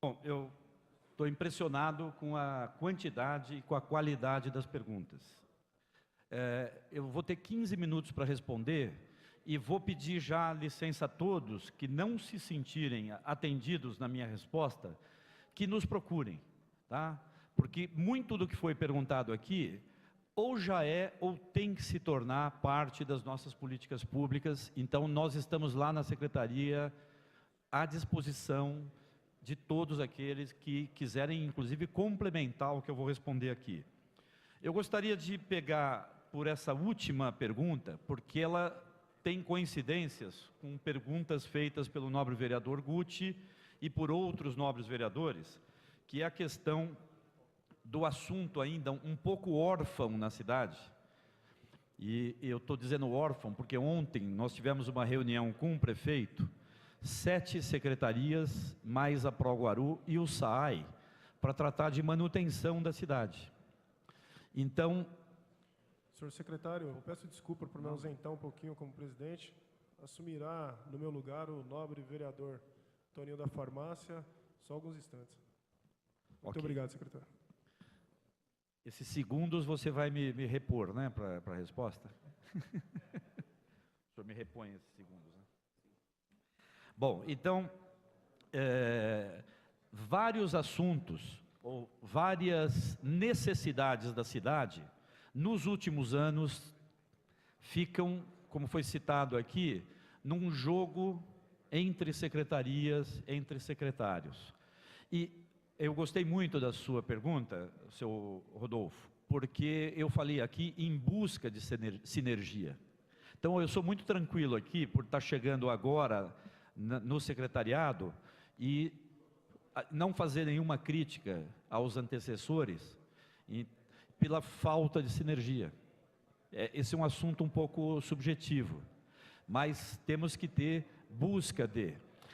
Bom, eu estou impressionado com a quantidade e com a qualidade das perguntas. Eu vou ter 15 minutos para responder e vou pedir já licença a todos que não se sentirem atendidos na minha resposta, que nos procurem, tá? Porque muito do que foi perguntado aqui, ou já é ou tem que se tornar parte das nossas políticas públicas. Então, nós estamos lá na Secretaria à disposição de todos aqueles que quiserem, inclusive, complementar o que eu vou responder aqui. Eu gostaria de pegar por essa última pergunta, porque ela tem coincidências com perguntas feitas pelo nobre vereador Guti e por outros nobres vereadores, que é a questão do assunto ainda um pouco órfão na cidade. E eu estou dizendo órfão porque ontem nós tivemos uma reunião com o prefeito 7 secretarias, mais a Proguaru e o SAAI, para tratar de manutenção da cidade. Então... Senhor secretário, eu peço desculpa por me ausentar um pouquinho como presidente. Assumirá no meu lugar o nobre vereador Toninho da Farmácia, só alguns instantes. Muito obrigado, secretário. Esses segundos você vai me repor, né, para a resposta? O senhor me repõe esses segundos, né? Bom, então, vários assuntos, ou várias necessidades da cidade, nos últimos anos, ficam, como foi citado aqui, num jogo entre secretarias, entre secretários. E eu gostei muito da sua pergunta, seu Rodolfo, porque eu falei aqui em busca de sinergia. Então, eu sou muito tranquilo aqui, por estar chegando agora no secretariado, e não fazer nenhuma crítica aos antecessores, pela falta de sinergia. Esse é um assunto um pouco subjetivo, mas temos que ter busca de.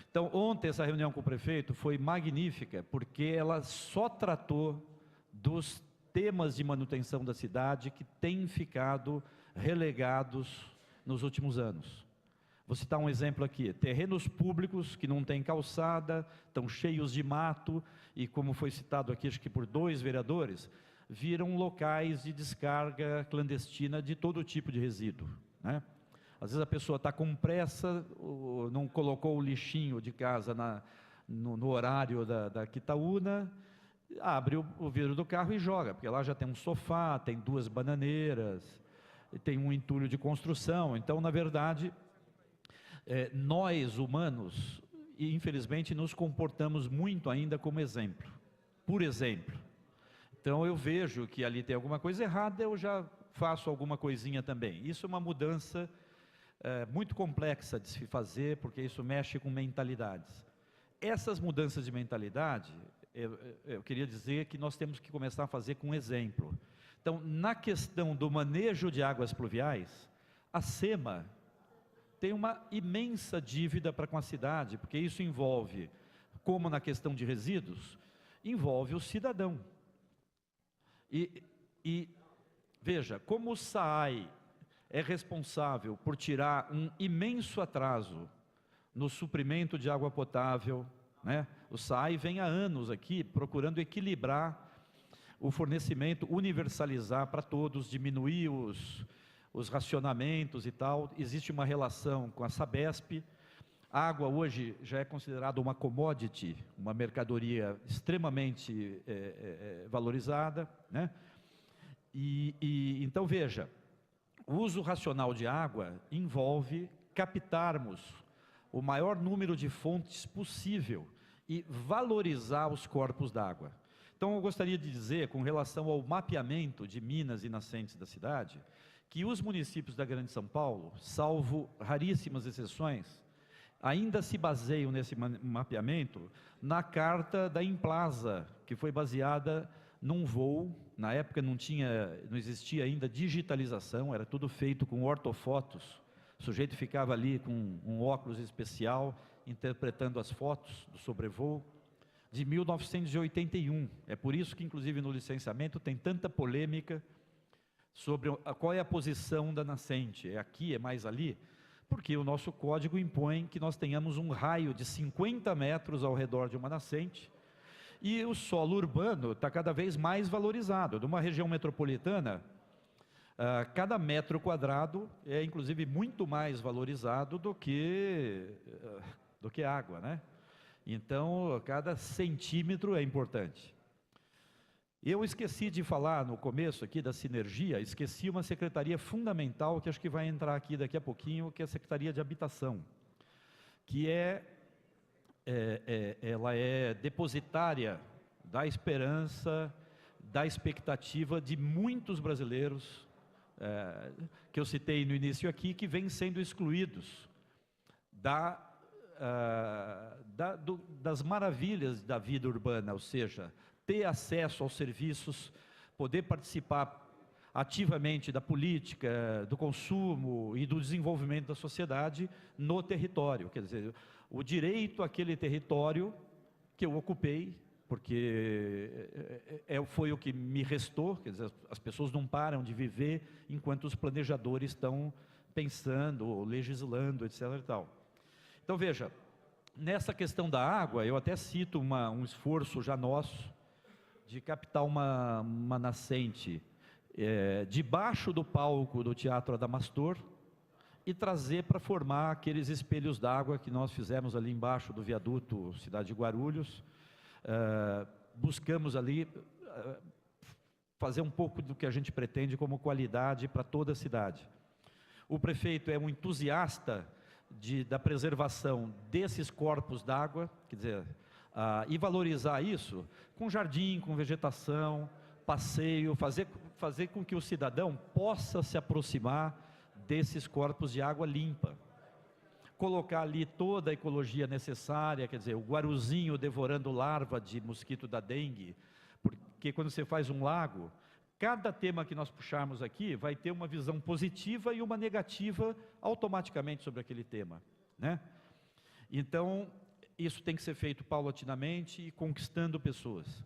Então, ontem essa reunião com o prefeito foi magnífica, porque ela só tratou dos temas de manutenção da cidade que têm ficado relegados nos últimos anos. Vou citar um exemplo aqui: terrenos públicos que não têm calçada, estão cheios de mato, e como foi citado aqui, acho que por 2 vereadores, viram locais de descarga clandestina de todo tipo de resíduo, né? Às vezes a pessoa está com pressa, não colocou o lixinho de casa no horário da quitaúna, abre o vidro do carro e joga, porque lá já tem um sofá, tem 2 bananeiras, tem um entulho de construção. Então, na verdade, nós humanos, infelizmente, nos comportamos muito ainda como exemplo. Por exemplo, então eu vejo que ali tem alguma coisa errada, eu já faço alguma coisinha também. Isso é uma mudança muito complexa de se fazer, porque isso mexe com mentalidades. Essas mudanças de mentalidade, eu queria dizer que nós temos que começar a fazer com exemplo. Então, na questão do manejo de águas pluviais, a SEMA tem uma imensa dívida para com a cidade, porque isso envolve, como na questão de resíduos, envolve o cidadão. E veja, como o SAAI é responsável por tirar um imenso atraso no suprimento de água potável, né? O SAAI vem há anos aqui procurando equilibrar o fornecimento, universalizar para todos, diminuir os racionamentos e tal. Existe uma relação com a Sabesp. A água hoje já é considerada uma commodity, uma mercadoria extremamente valorizada, né? Então, veja, o uso racional de água envolve captarmos o maior número de fontes possível e valorizar os corpos d'água. Então, eu gostaria de dizer, com relação ao mapeamento de minas e nascentes da cidade, que os municípios da Grande São Paulo, salvo raríssimas exceções, ainda se baseiam nesse mapeamento na carta da Implaza, que foi baseada num voo. Na época não existia ainda digitalização, era tudo feito com ortofotos. O sujeito ficava ali com um óculos especial, interpretando as fotos do sobrevoo, de 1981. É por isso que, inclusive, no licenciamento tem tanta polêmica sobre qual é a posição da nascente. É aqui, é mais ali? Porque o nosso código impõe que nós tenhamos um raio de 50 metros ao redor de uma nascente, e o solo urbano está cada vez mais valorizado. Numa região metropolitana, cada metro quadrado é, inclusive, muito mais valorizado do que água, né? Então, cada centímetro é importante. Eu esqueci de falar no começo aqui da sinergia, esqueci uma secretaria fundamental, que acho que vai entrar aqui daqui a pouquinho, que é a Secretaria de Habitação, que ela é depositária da esperança, da expectativa de muitos brasileiros, que eu citei no início aqui, que vêm sendo excluídos das maravilhas da vida urbana, ou seja, ter acesso aos serviços, poder participar ativamente da política, do consumo e do desenvolvimento da sociedade no território. Quer dizer, o direito àquele território que eu ocupei, porque foi o que me restou, quer dizer, as pessoas não param de viver enquanto os planejadores estão pensando, legislando, etc. e tal. Então, veja, nessa questão da água, eu até cito um esforço já nosso de captar uma nascente debaixo do palco do Teatro Adamastor e trazer para formar aqueles espelhos d'água que nós fizemos ali embaixo do viaduto Cidade de Guarulhos. Buscamos ali fazer um pouco do que a gente pretende como qualidade para toda a cidade. O prefeito é um entusiasta da preservação desses corpos d'água, quer dizer, e valorizar isso com jardim, com vegetação, passeio, fazer com que o cidadão possa se aproximar desses corpos de água limpa. Colocar ali toda a ecologia necessária, quer dizer, o guaruzinho devorando larva de mosquito da dengue, porque quando você faz um lago, cada tema que nós puxarmos aqui vai ter uma visão positiva e uma negativa automaticamente sobre aquele tema, né? Então, isso tem que ser feito paulatinamente e conquistando pessoas.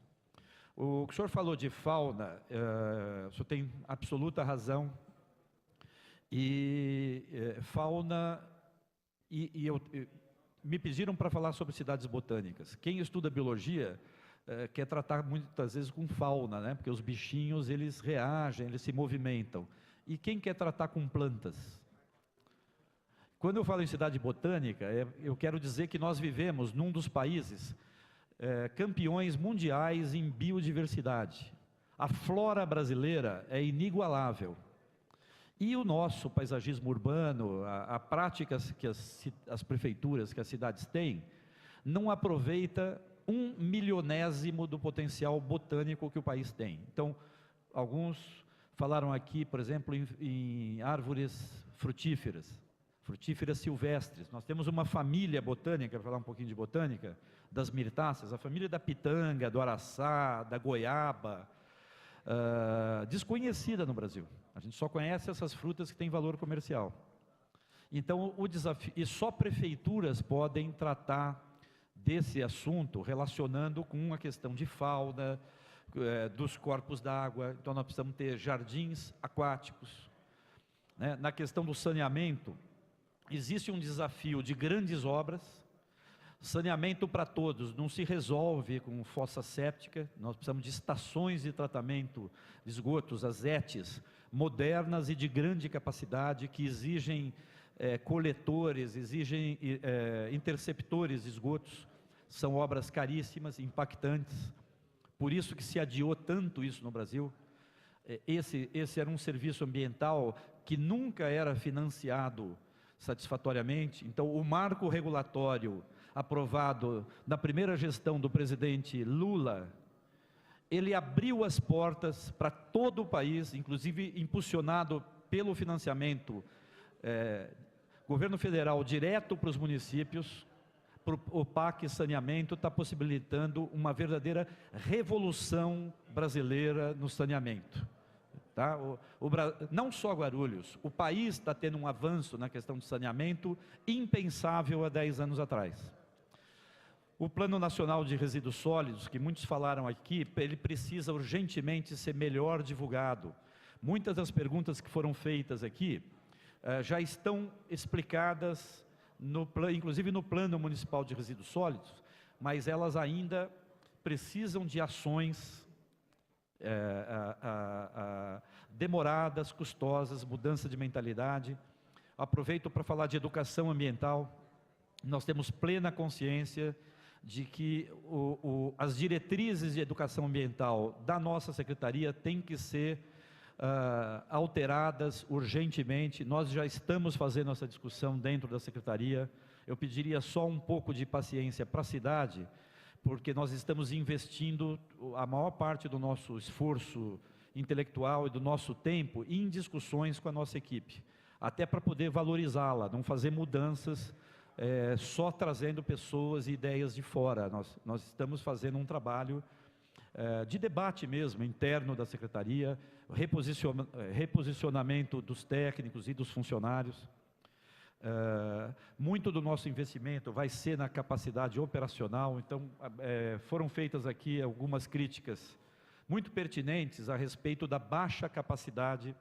O senhor falou de fauna, o senhor tem absoluta razão, fauna, me pediram para falar sobre cidades botânicas. Quem estuda biologia quer tratar muitas vezes com fauna, né? Porque os bichinhos, eles reagem, eles se movimentam. E quem quer tratar com plantas? Quando eu falo em cidade botânica, eu quero dizer que nós vivemos num dos países campeões mundiais em biodiversidade. A flora brasileira é inigualável. E o nosso paisagismo urbano, a prática que as prefeituras, que as cidades têm, não aproveita 1/1000º do potencial botânico que o país tem. Então, alguns falaram aqui, por exemplo, em árvores frutíferas silvestres. Nós temos uma família botânica, para falar um pouquinho de botânica, das mirtáceas, a família da pitanga, do araçá, da goiaba, desconhecida no Brasil. A gente só conhece essas frutas que têm valor comercial. Então, o desafio, e só prefeituras podem tratar desse assunto, relacionando com a questão de fauna, dos corpos d'água. Então, nós precisamos ter jardins aquáticos, né? Na questão do saneamento, existe um desafio de grandes obras. Saneamento para todos não se resolve com fossa séptica. Nós precisamos de estações de tratamento de esgotos, as ETs, modernas e de grande capacidade, que exigem coletores, exigem interceptores de esgotos. São obras caríssimas, impactantes. Por isso que se adiou tanto isso no Brasil. Esse era um serviço ambiental que nunca era financiado satisfatoriamente. Então, o marco regulatório aprovado na primeira gestão do presidente Lula, ele abriu as portas para todo o país, inclusive impulsionado pelo financiamento governo federal direto para os municípios. O PAC Saneamento está possibilitando uma verdadeira revolução brasileira no saneamento. Tá? Não só Guarulhos, o país está tendo um avanço na questão de saneamento impensável há 10 anos atrás. O Plano Nacional de Resíduos Sólidos, que muitos falaram aqui, ele precisa urgentemente ser melhor divulgado. Muitas das perguntas que foram feitas aqui já estão explicadas, inclusive no Plano Municipal de Resíduos Sólidos, mas elas ainda precisam de ações demoradas, custosas, mudança de mentalidade. Aproveito para falar de educação ambiental. Nós temos plena consciência de que as diretrizes de educação ambiental da nossa secretaria têm que ser alteradas urgentemente. Nós já estamos fazendo essa discussão dentro da secretaria. Eu pediria só um pouco de paciência para a cidade, porque nós estamos investindo a maior parte do nosso esforço intelectual e do nosso tempo em discussões com a nossa equipe, até para poder valorizá-la, não fazer mudanças só trazendo pessoas e ideias de fora. Nós estamos fazendo um trabalho de debate mesmo, interno da secretaria, reposicionamento dos técnicos e dos funcionários. Muito do nosso investimento vai ser na capacidade operacional, então foram feitas aqui algumas críticas muito pertinentes a respeito da baixa capacidade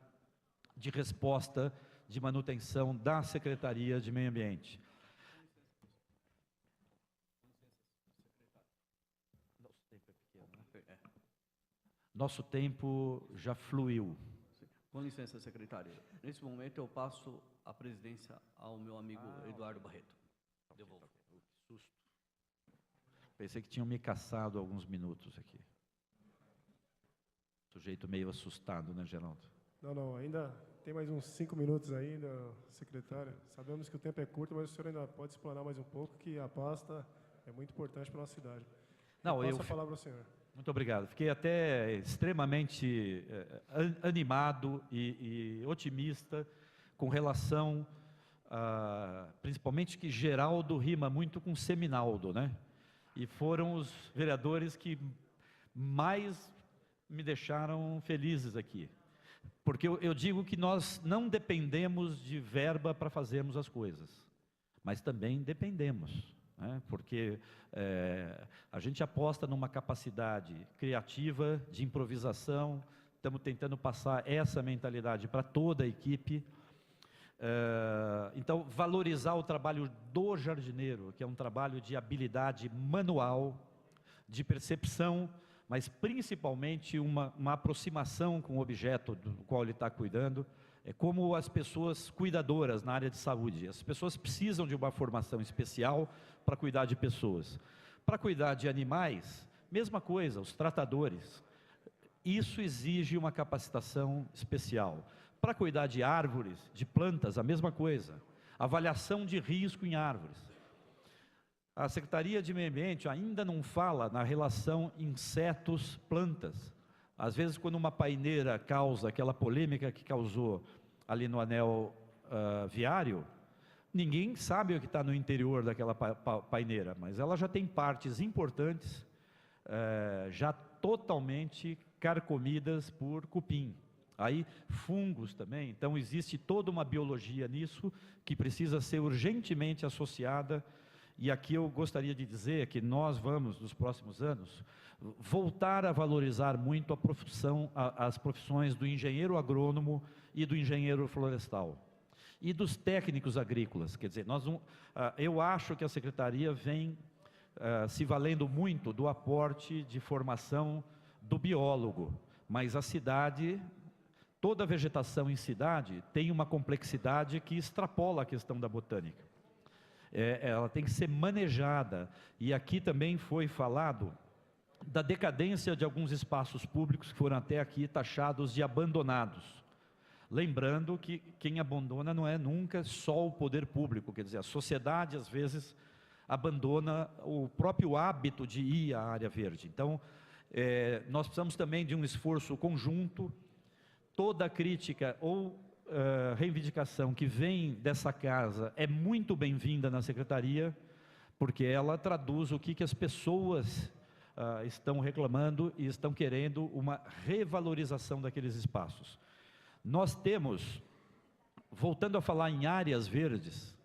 de resposta de manutenção da Secretaria de Meio Ambiente. Nosso tempo já fluiu. Com licença, secretário. Nesse momento, eu passo a presidência ao meu amigo Eduardo Barreto. Devolvo. Que susto. Pensei que tinham me caçado alguns minutos aqui. Sujeito meio assustado, né, Geraldo? Não, ainda tem mais uns 5 minutos ainda, secretário. Sabemos que o tempo é curto, mas o senhor ainda pode explanar mais um pouco, que a pasta é muito importante para a nossa cidade. Não, eu passo a palavra ao senhor. Muito obrigado. Fiquei até extremamente animado e otimista com relação principalmente que Geraldo rima muito com Seminaldo, né? E foram os vereadores que mais me deixaram felizes aqui. Porque eu digo que nós não dependemos de verba para fazermos as coisas, mas também dependemos. Porque a gente aposta numa capacidade criativa, de improvisação, estamos tentando passar essa mentalidade para toda a equipe. Então, valorizar o trabalho do jardineiro, que é um trabalho de habilidade manual, de percepção, mas principalmente uma aproximação com o objeto do qual ele está cuidando. É como as pessoas cuidadoras na área de saúde. As pessoas precisam de uma formação especial para cuidar de pessoas. Para cuidar de animais, mesma coisa, os tratadores. Isso exige uma capacitação especial. Para cuidar de árvores, de plantas, a mesma coisa. Avaliação de risco em árvores. A Secretaria de Meio Ambiente ainda não fala na relação insetos-plantas. Às vezes, quando uma paineira causa aquela polêmica que causou ali no anel viário, ninguém sabe o que está no interior daquela paineira, mas ela já tem partes importantes, já totalmente carcomidas por cupim. Aí, fungos também. Então, existe toda uma biologia nisso que precisa ser urgentemente associada. E aqui eu gostaria de dizer que nós vamos, nos próximos anos, voltar a valorizar muito as profissões do engenheiro agrônomo e do engenheiro florestal. E dos técnicos agrícolas. Quer dizer, eu acho que a Secretaria vem se valendo muito do aporte de formação do biólogo. Mas a cidade, toda a vegetação em cidade tem uma complexidade que extrapola a questão da botânica. Ela tem que ser manejada, e aqui também foi falado da decadência de alguns espaços públicos que foram até aqui taxados de abandonados. Lembrando que quem abandona não é nunca só o poder público, quer dizer, a sociedade às vezes abandona o próprio hábito de ir à área verde. Então, nós precisamos também de um esforço conjunto. Toda crítica ou reivindicação que vem dessa casa é muito bem-vinda na Secretaria, porque ela traduz o que as pessoas estão reclamando e estão querendo uma revalorização daqueles espaços. Nós temos, voltando a falar em áreas verdes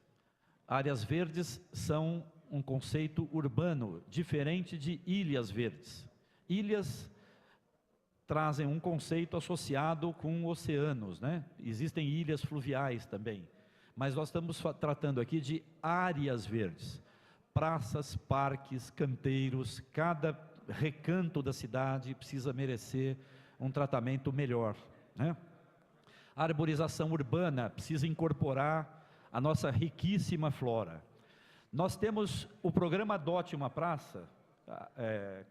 são um conceito urbano, diferente de ilhas verdes. Ilhas trazem um conceito associado com oceanos, né? Existem ilhas fluviais também, mas nós estamos tratando aqui de áreas verdes, praças, parques, canteiros. Cada recanto da cidade precisa merecer um tratamento melhor, né? A arborização urbana precisa incorporar a nossa riquíssima flora. Nós temos o programa Adote uma Praça.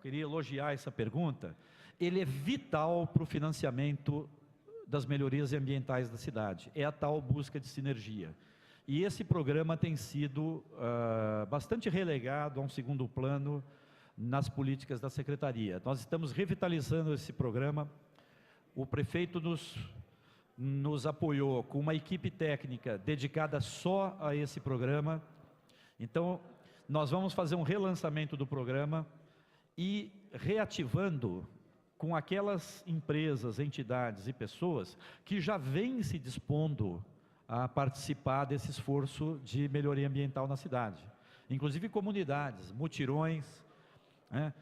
Queria elogiar essa pergunta. Ele é vital para o financiamento das melhorias ambientais da cidade. É a tal busca de sinergia. E esse programa tem sido bastante relegado a um segundo plano nas políticas da Secretaria. Nós estamos revitalizando esse programa. O prefeito nos apoiou com uma equipe técnica dedicada só a esse programa. Então, nós vamos fazer um relançamento do programa e reativando com aquelas empresas, entidades e pessoas que já vêm se dispondo a participar desse esforço de melhoria ambiental na cidade. Inclusive comunidades, mutirões, né?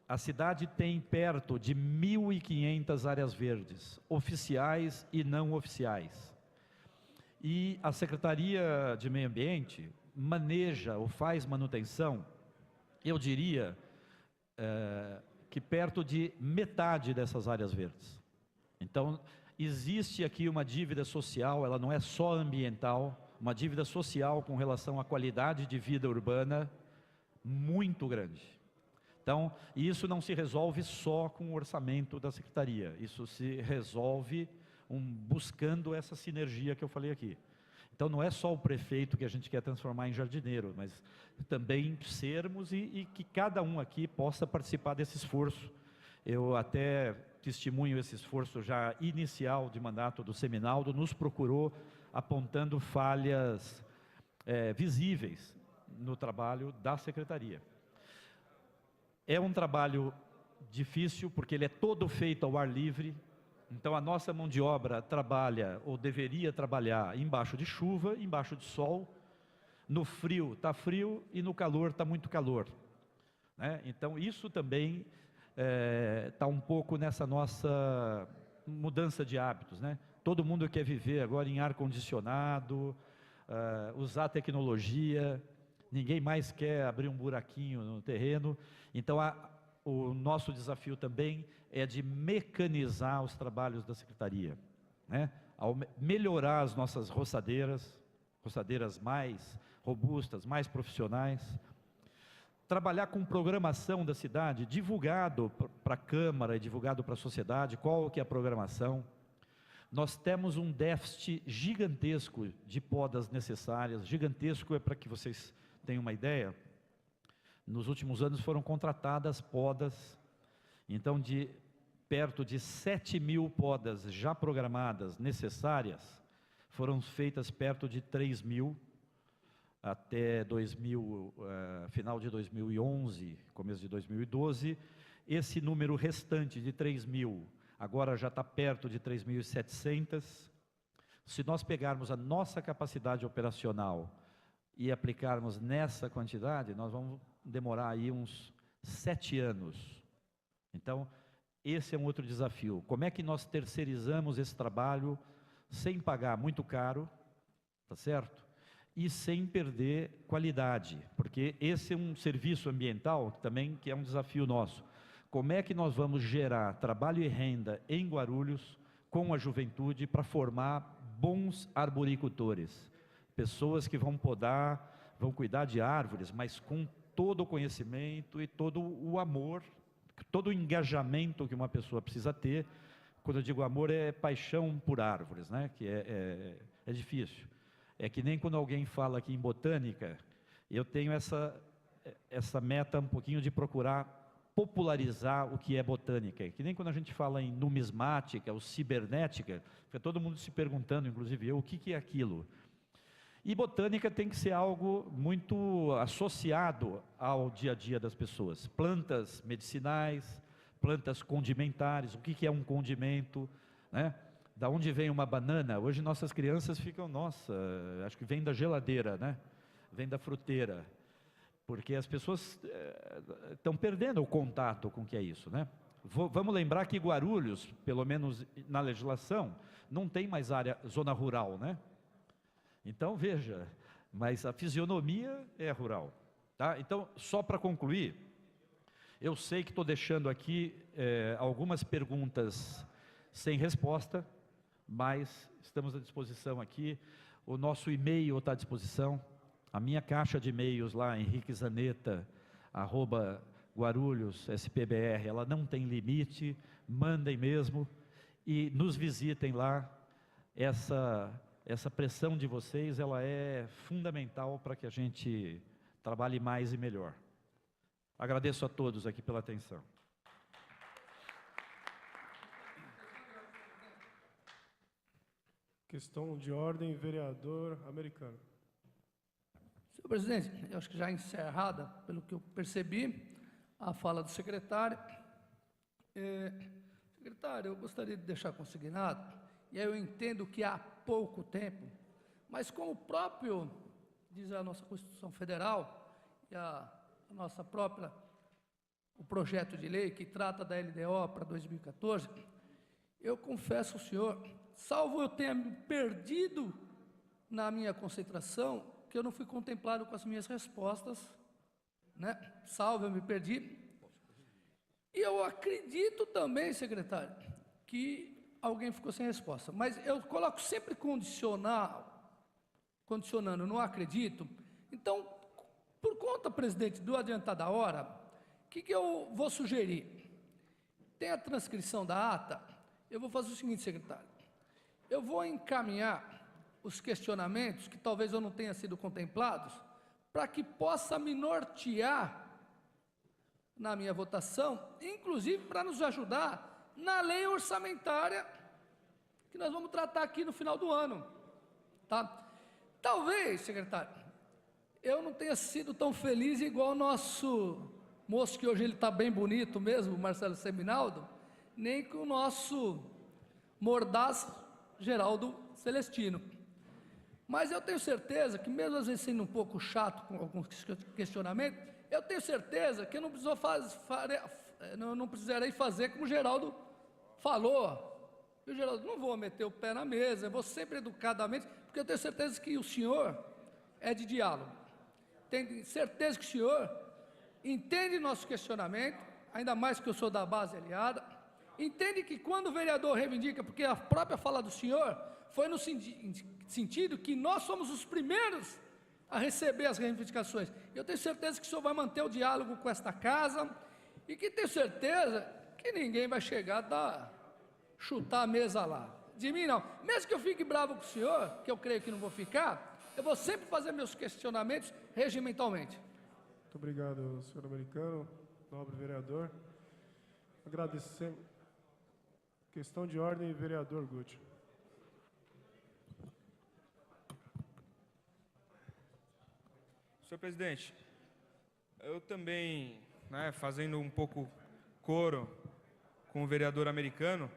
A cidade tem perto de 1.500 áreas verdes, oficiais e não oficiais. E a Secretaria de Meio Ambiente maneja ou faz manutenção, eu diria, que perto de metade dessas áreas verdes. Então, existe aqui uma dívida social, ela não é só ambiental, uma dívida social com relação à qualidade de vida urbana muito grande. Então, isso não se resolve só com o orçamento da Secretaria, isso se resolve buscando essa sinergia que eu falei aqui. Então, não é só o prefeito que a gente quer transformar em jardineiro, mas também sermos e que cada um aqui possa participar desse esforço. Eu até testemunho esse esforço já inicial de mandato do Seminaldo, nos procurou apontando falhas visíveis no trabalho da Secretaria. É um trabalho difícil, porque ele é todo feito ao ar livre, então a nossa mão de obra trabalha, ou deveria trabalhar, embaixo de chuva, embaixo de sol, no frio está frio e no calor está muito calor, né? Então isso também está um pouco nessa nossa mudança de hábitos, né? Todo mundo quer viver agora em ar-condicionado, usar tecnologia, ninguém mais quer abrir um buraquinho no terreno. Então, o nosso desafio também é de mecanizar os trabalhos da Secretaria, né? Ao melhorar as nossas roçadeiras mais robustas, mais profissionais, trabalhar com programação da cidade, divulgado para a Câmara e divulgado para a sociedade, qual que é a programação. Nós temos um déficit gigantesco de podas necessárias, gigantesco é para que vocês tenham uma ideia. Nos últimos anos foram contratadas podas, então de perto de 7.000 podas já programadas, necessárias, foram feitas perto de 3.000 até final de 2011, começo de 2012. Esse número restante de 3.000, agora já está perto de 3.700. Se nós pegarmos a nossa capacidade operacional e aplicarmos nessa quantidade, nós vamos demorar aí uns 7 anos. Então, esse é um outro desafio. Como é que nós terceirizamos esse trabalho sem pagar muito caro, tá certo? E sem perder qualidade, porque esse é um serviço ambiental também que é um desafio nosso. Como é que nós vamos gerar trabalho e renda em Guarulhos com a juventude para formar bons arboricultores? Pessoas que vão podar, vão cuidar de árvores, mas com todo o conhecimento e todo o amor, todo o engajamento que uma pessoa precisa ter. Quando eu digo amor, é paixão por árvores, né? Que é difícil. É que nem quando alguém fala aqui em botânica, eu tenho essa meta um pouquinho de procurar popularizar o que é botânica. É que nem quando a gente fala em numismática ou cibernética, fica todo mundo se perguntando, inclusive eu, o que é aquilo? E botânica tem que ser algo muito associado ao dia a dia das pessoas. Plantas medicinais, plantas condimentares, o que é um condimento, né? Da onde vem uma banana? Hoje nossas crianças ficam, nossa, acho que vem da geladeira, né? Vem da fruteira. Porque as pessoas estão perdendo o contato com o que é isso, né? Vamos lembrar que Guarulhos, pelo menos na legislação, não tem mais zona rural, né? Então, veja, mas a fisionomia é rural, tá? Então, só para concluir, eu sei que estou deixando aqui algumas perguntas sem resposta, mas estamos à disposição aqui. O nosso e-mail está à disposição, a minha caixa de e-mails lá, henriquezaneta@guarulhos.spbr, ela não tem limite, mandem mesmo e nos visitem lá. Essa pressão de vocês, ela é fundamental para que a gente trabalhe mais e melhor. Agradeço a todos aqui pela atenção. Questão de ordem, vereador americano. Senhor presidente, eu acho que já encerrada, pelo que eu percebi, a fala do secretário. Secretário, eu gostaria de deixar consignado, e aí eu entendo que há pouco tempo, Mas como o próprio diz a nossa Constituição Federal e o projeto de lei que trata da LDO para 2014, eu confesso ao senhor, salvo eu tenha me perdido na minha concentração, que eu não fui contemplado com as minhas respostas, né? Salvo eu me perdi. E eu acredito também, secretário, que alguém ficou sem resposta. Mas eu coloco sempre condicionando, não acredito. Então, por conta, presidente, do adiantar da hora, o que eu vou sugerir? Tem a transcrição da ata, eu vou fazer o seguinte, secretário. Eu vou encaminhar os questionamentos, que talvez eu não tenha sido contemplados, para que possa me nortear na minha votação, inclusive para nos ajudar na lei orçamentária que nós vamos tratar aqui no final do ano, tá? Talvez, secretário, eu não tenha sido tão feliz igual o nosso moço, que hoje ele está bem bonito mesmo, Marcelo Seminaldo, nem com o nosso mordaz Geraldo Celestino. Mas eu tenho certeza que, mesmo às vezes sendo um pouco chato com alguns questionamentos, eu tenho certeza que eu não precisarei fazer como o Geraldo falou. E o Geraldo, não vou meter o pé na mesa, eu vou sempre educadamente, porque eu tenho certeza que o senhor é de diálogo. Tenho certeza que o senhor entende nosso questionamento, ainda mais que eu sou da base aliada, entende que quando o vereador reivindica, porque a própria fala do senhor foi no sentido que nós somos os primeiros a receber as reivindicações. Eu tenho certeza que o senhor vai manter o diálogo com esta casa e que tenho certeza que ninguém vai chegar a chutar a mesa lá. De mim não. Mesmo que eu fique bravo com o senhor, que eu creio que não vou ficar, eu vou sempre fazer meus questionamentos regimentalmente. Muito obrigado, senhor americano, nobre vereador. Agradecer. Questão de ordem, vereador Guti. Senhor presidente, eu também, fazendo um pouco coro com o vereador americano,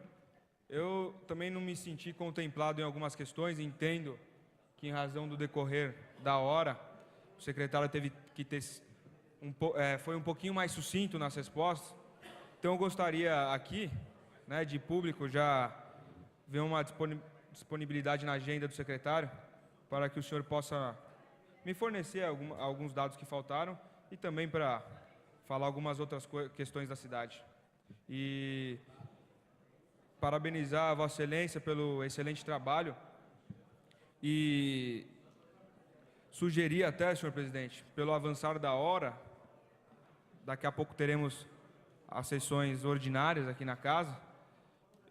eu também não me senti contemplado em algumas questões, entendo que em razão do decorrer da hora, o secretário teve que foi um pouquinho mais sucinto nas respostas, então eu gostaria aqui, de público, já ver uma disponibilidade na agenda do secretário, para que o senhor possa me fornecer alguns dados que faltaram e também para falar algumas outras questões da cidade. E parabenizar a Vossa Excelência pelo excelente trabalho e sugerir até, senhor presidente, pelo avançar da hora, daqui a pouco teremos as sessões ordinárias aqui na casa,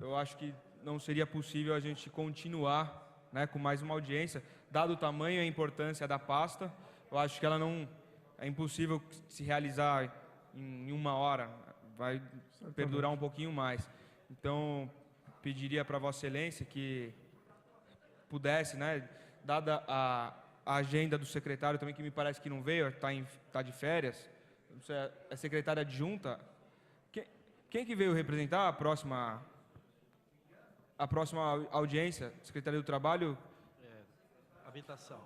eu acho que não seria possível a gente continuar com mais uma audiência, dado o tamanho e a importância da pasta. Eu acho que ela não é impossível se realizar em uma hora, vai perdurar um pouquinho mais. Então, pediria para Vossa Excelência que pudesse, dada a agenda do secretário também, que me parece que não veio, está de férias, é secretária adjunta, quem que veio representar a próxima audiência? Secretaria do Trabalho? Habitação.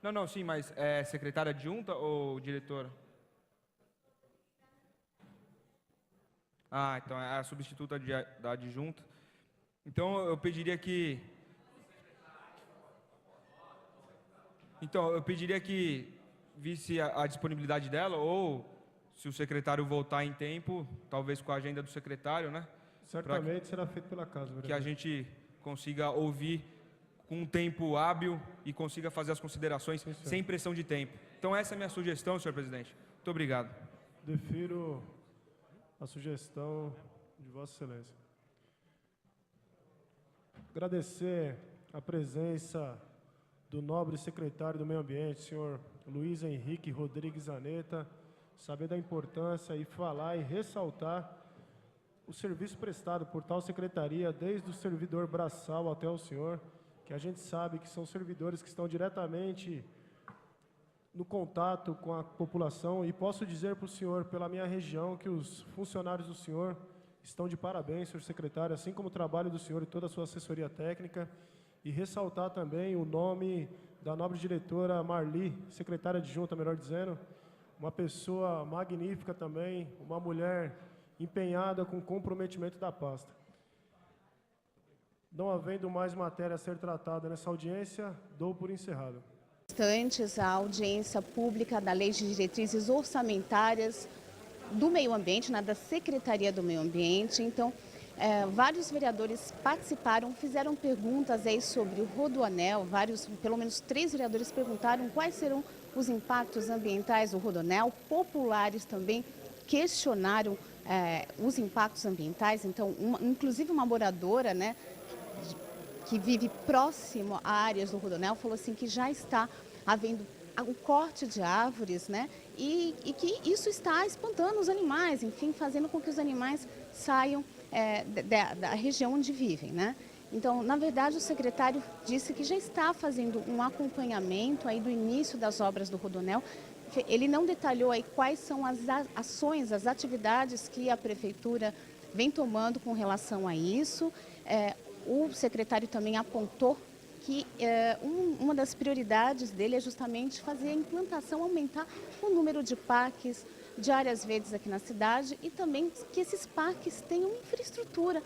Não, sim, mas é secretária adjunta ou diretora? Ah, então é a substituta da adjunta. Então eu pediria que... Então, eu pediria que visse a disponibilidade dela, ou se o secretário voltar em tempo, talvez com a agenda do secretário, Certamente será feito pela casa, vereador. Que a gente consiga ouvir com um tempo hábil e consiga fazer as considerações sem pressão de tempo. Então essa é a minha sugestão, senhor presidente. Muito obrigado. Defiro a sugestão de Vossa Excelência. Agradecer a presença do nobre secretário do Meio Ambiente, senhor Luiz Henrique Rodrigues Zanetta, saber da importância e falar e ressaltar o serviço prestado por tal secretaria, desde o servidor braçal até o senhor, que a gente sabe que são servidores que estão diretamente no contato com a população, e posso dizer para o senhor, pela minha região, que os funcionários do senhor estão de parabéns, senhor secretário, assim como o trabalho do senhor e toda a sua assessoria técnica, e ressaltar também o nome da nobre diretora Marli, secretária adjunta, melhor dizendo, uma pessoa magnífica também, uma mulher empenhada com comprometimento da pasta. Não havendo mais matéria a ser tratada nessa audiência, dou por encerrado. A audiência pública da Lei de Diretrizes Orçamentárias do Meio Ambiente, da Secretaria do Meio Ambiente. Então, vários vereadores participaram, fizeram perguntas aí sobre o Rodoanel, pelo menos 3 vereadores perguntaram quais serão os impactos ambientais do Rodoanel, populares também questionaram os impactos ambientais. Então, inclusive uma moradora, que vive próximo a áreas do Rodoanel, falou assim que já está havendo o corte de árvores, e que isso está espantando os animais, enfim, fazendo com que os animais saiam da região onde vivem, Então, na verdade, o secretário disse que já está fazendo um acompanhamento aí do início das obras do Rodoanel. Ele não detalhou aí quais são as ações, as atividades que a prefeitura vem tomando com relação a isso. O secretário também apontou que uma das prioridades dele é justamente fazer a implantação, aumentar o número de parques, de áreas verdes aqui na cidade e também que esses parques tenham infraestrutura,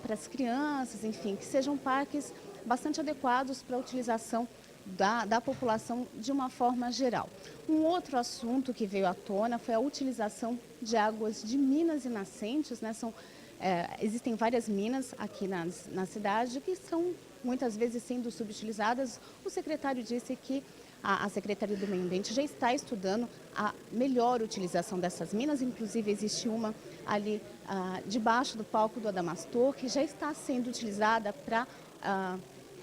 para as crianças, enfim, que sejam parques bastante adequados para a utilização da população de uma forma geral. Um outro assunto que veio à tona foi a utilização de águas de minas e nascentes, existem várias minas aqui na cidade que são muitas vezes sendo subutilizadas. O secretário disse que a Secretaria do Meio Ambiente já está estudando a melhor utilização dessas minas, inclusive existe uma ali debaixo do palco do Adamastor, que já está sendo utilizada para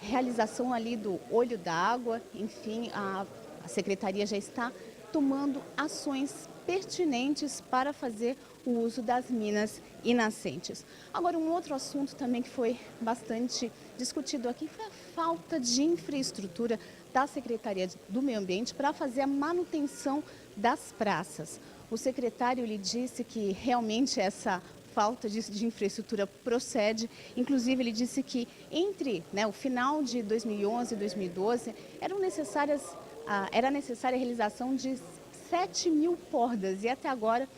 realização ali do olho d'água. Enfim, a Secretaria já está tomando ações pertinentes para fazer o uso das minas e nascentes. Agora, um outro assunto também que foi bastante discutido aqui foi a falta de infraestrutura da Secretaria do Meio Ambiente para fazer a manutenção das praças. O secretário lhe disse que realmente essa falta de infraestrutura procede. Inclusive, ele disse que entre o final de 2011 e 2012 era necessária a realização de 7.000 podas e até agora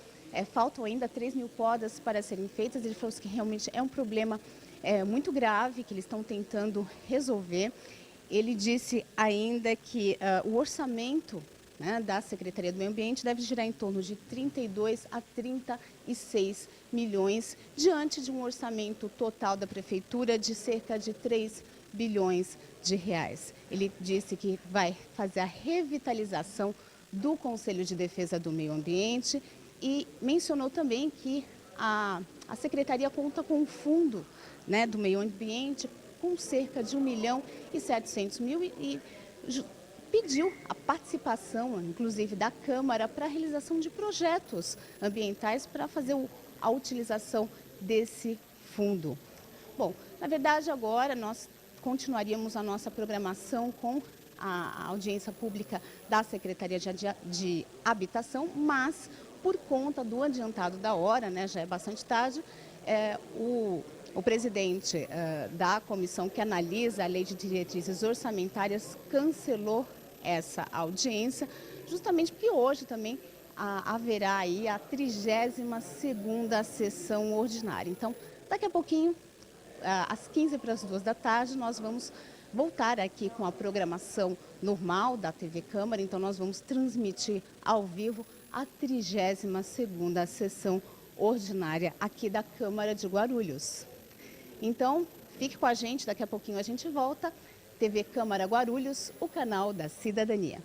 faltam ainda 3.000 podas para serem feitas. Ele falou que realmente é um problema muito grave que eles estão tentando resolver. Ele disse ainda que o orçamento da Secretaria do Meio Ambiente deve girar em torno de 32 a 36 milhões, diante de um orçamento total da Prefeitura de cerca de 3 bilhões de reais. Ele disse que vai fazer a revitalização do Conselho de Defesa do Meio Ambiente e mencionou também que a Secretaria conta com um fundo do meio ambiente com cerca de 1.700.000 e pediu a participação, inclusive, da Câmara para a realização de projetos ambientais para fazer a utilização desse fundo. Bom, na verdade, agora nós continuaríamos a nossa programação com a audiência pública da Secretaria de Habitação, mas por conta do adiantado da hora, já é bastante tarde, o presidente da comissão que analisa a Lei de Diretrizes Orçamentárias cancelou essa audiência, justamente porque hoje também haverá aí a 32ª sessão ordinária. Então, daqui a pouquinho, às 15h45, nós vamos voltar aqui com a programação normal da TV Câmara. Então, nós vamos transmitir ao vivo a 32ª sessão ordinária aqui da Câmara de Guarulhos. Então, fique com a gente, daqui a pouquinho a gente volta. TV Câmara Guarulhos, o canal da cidadania.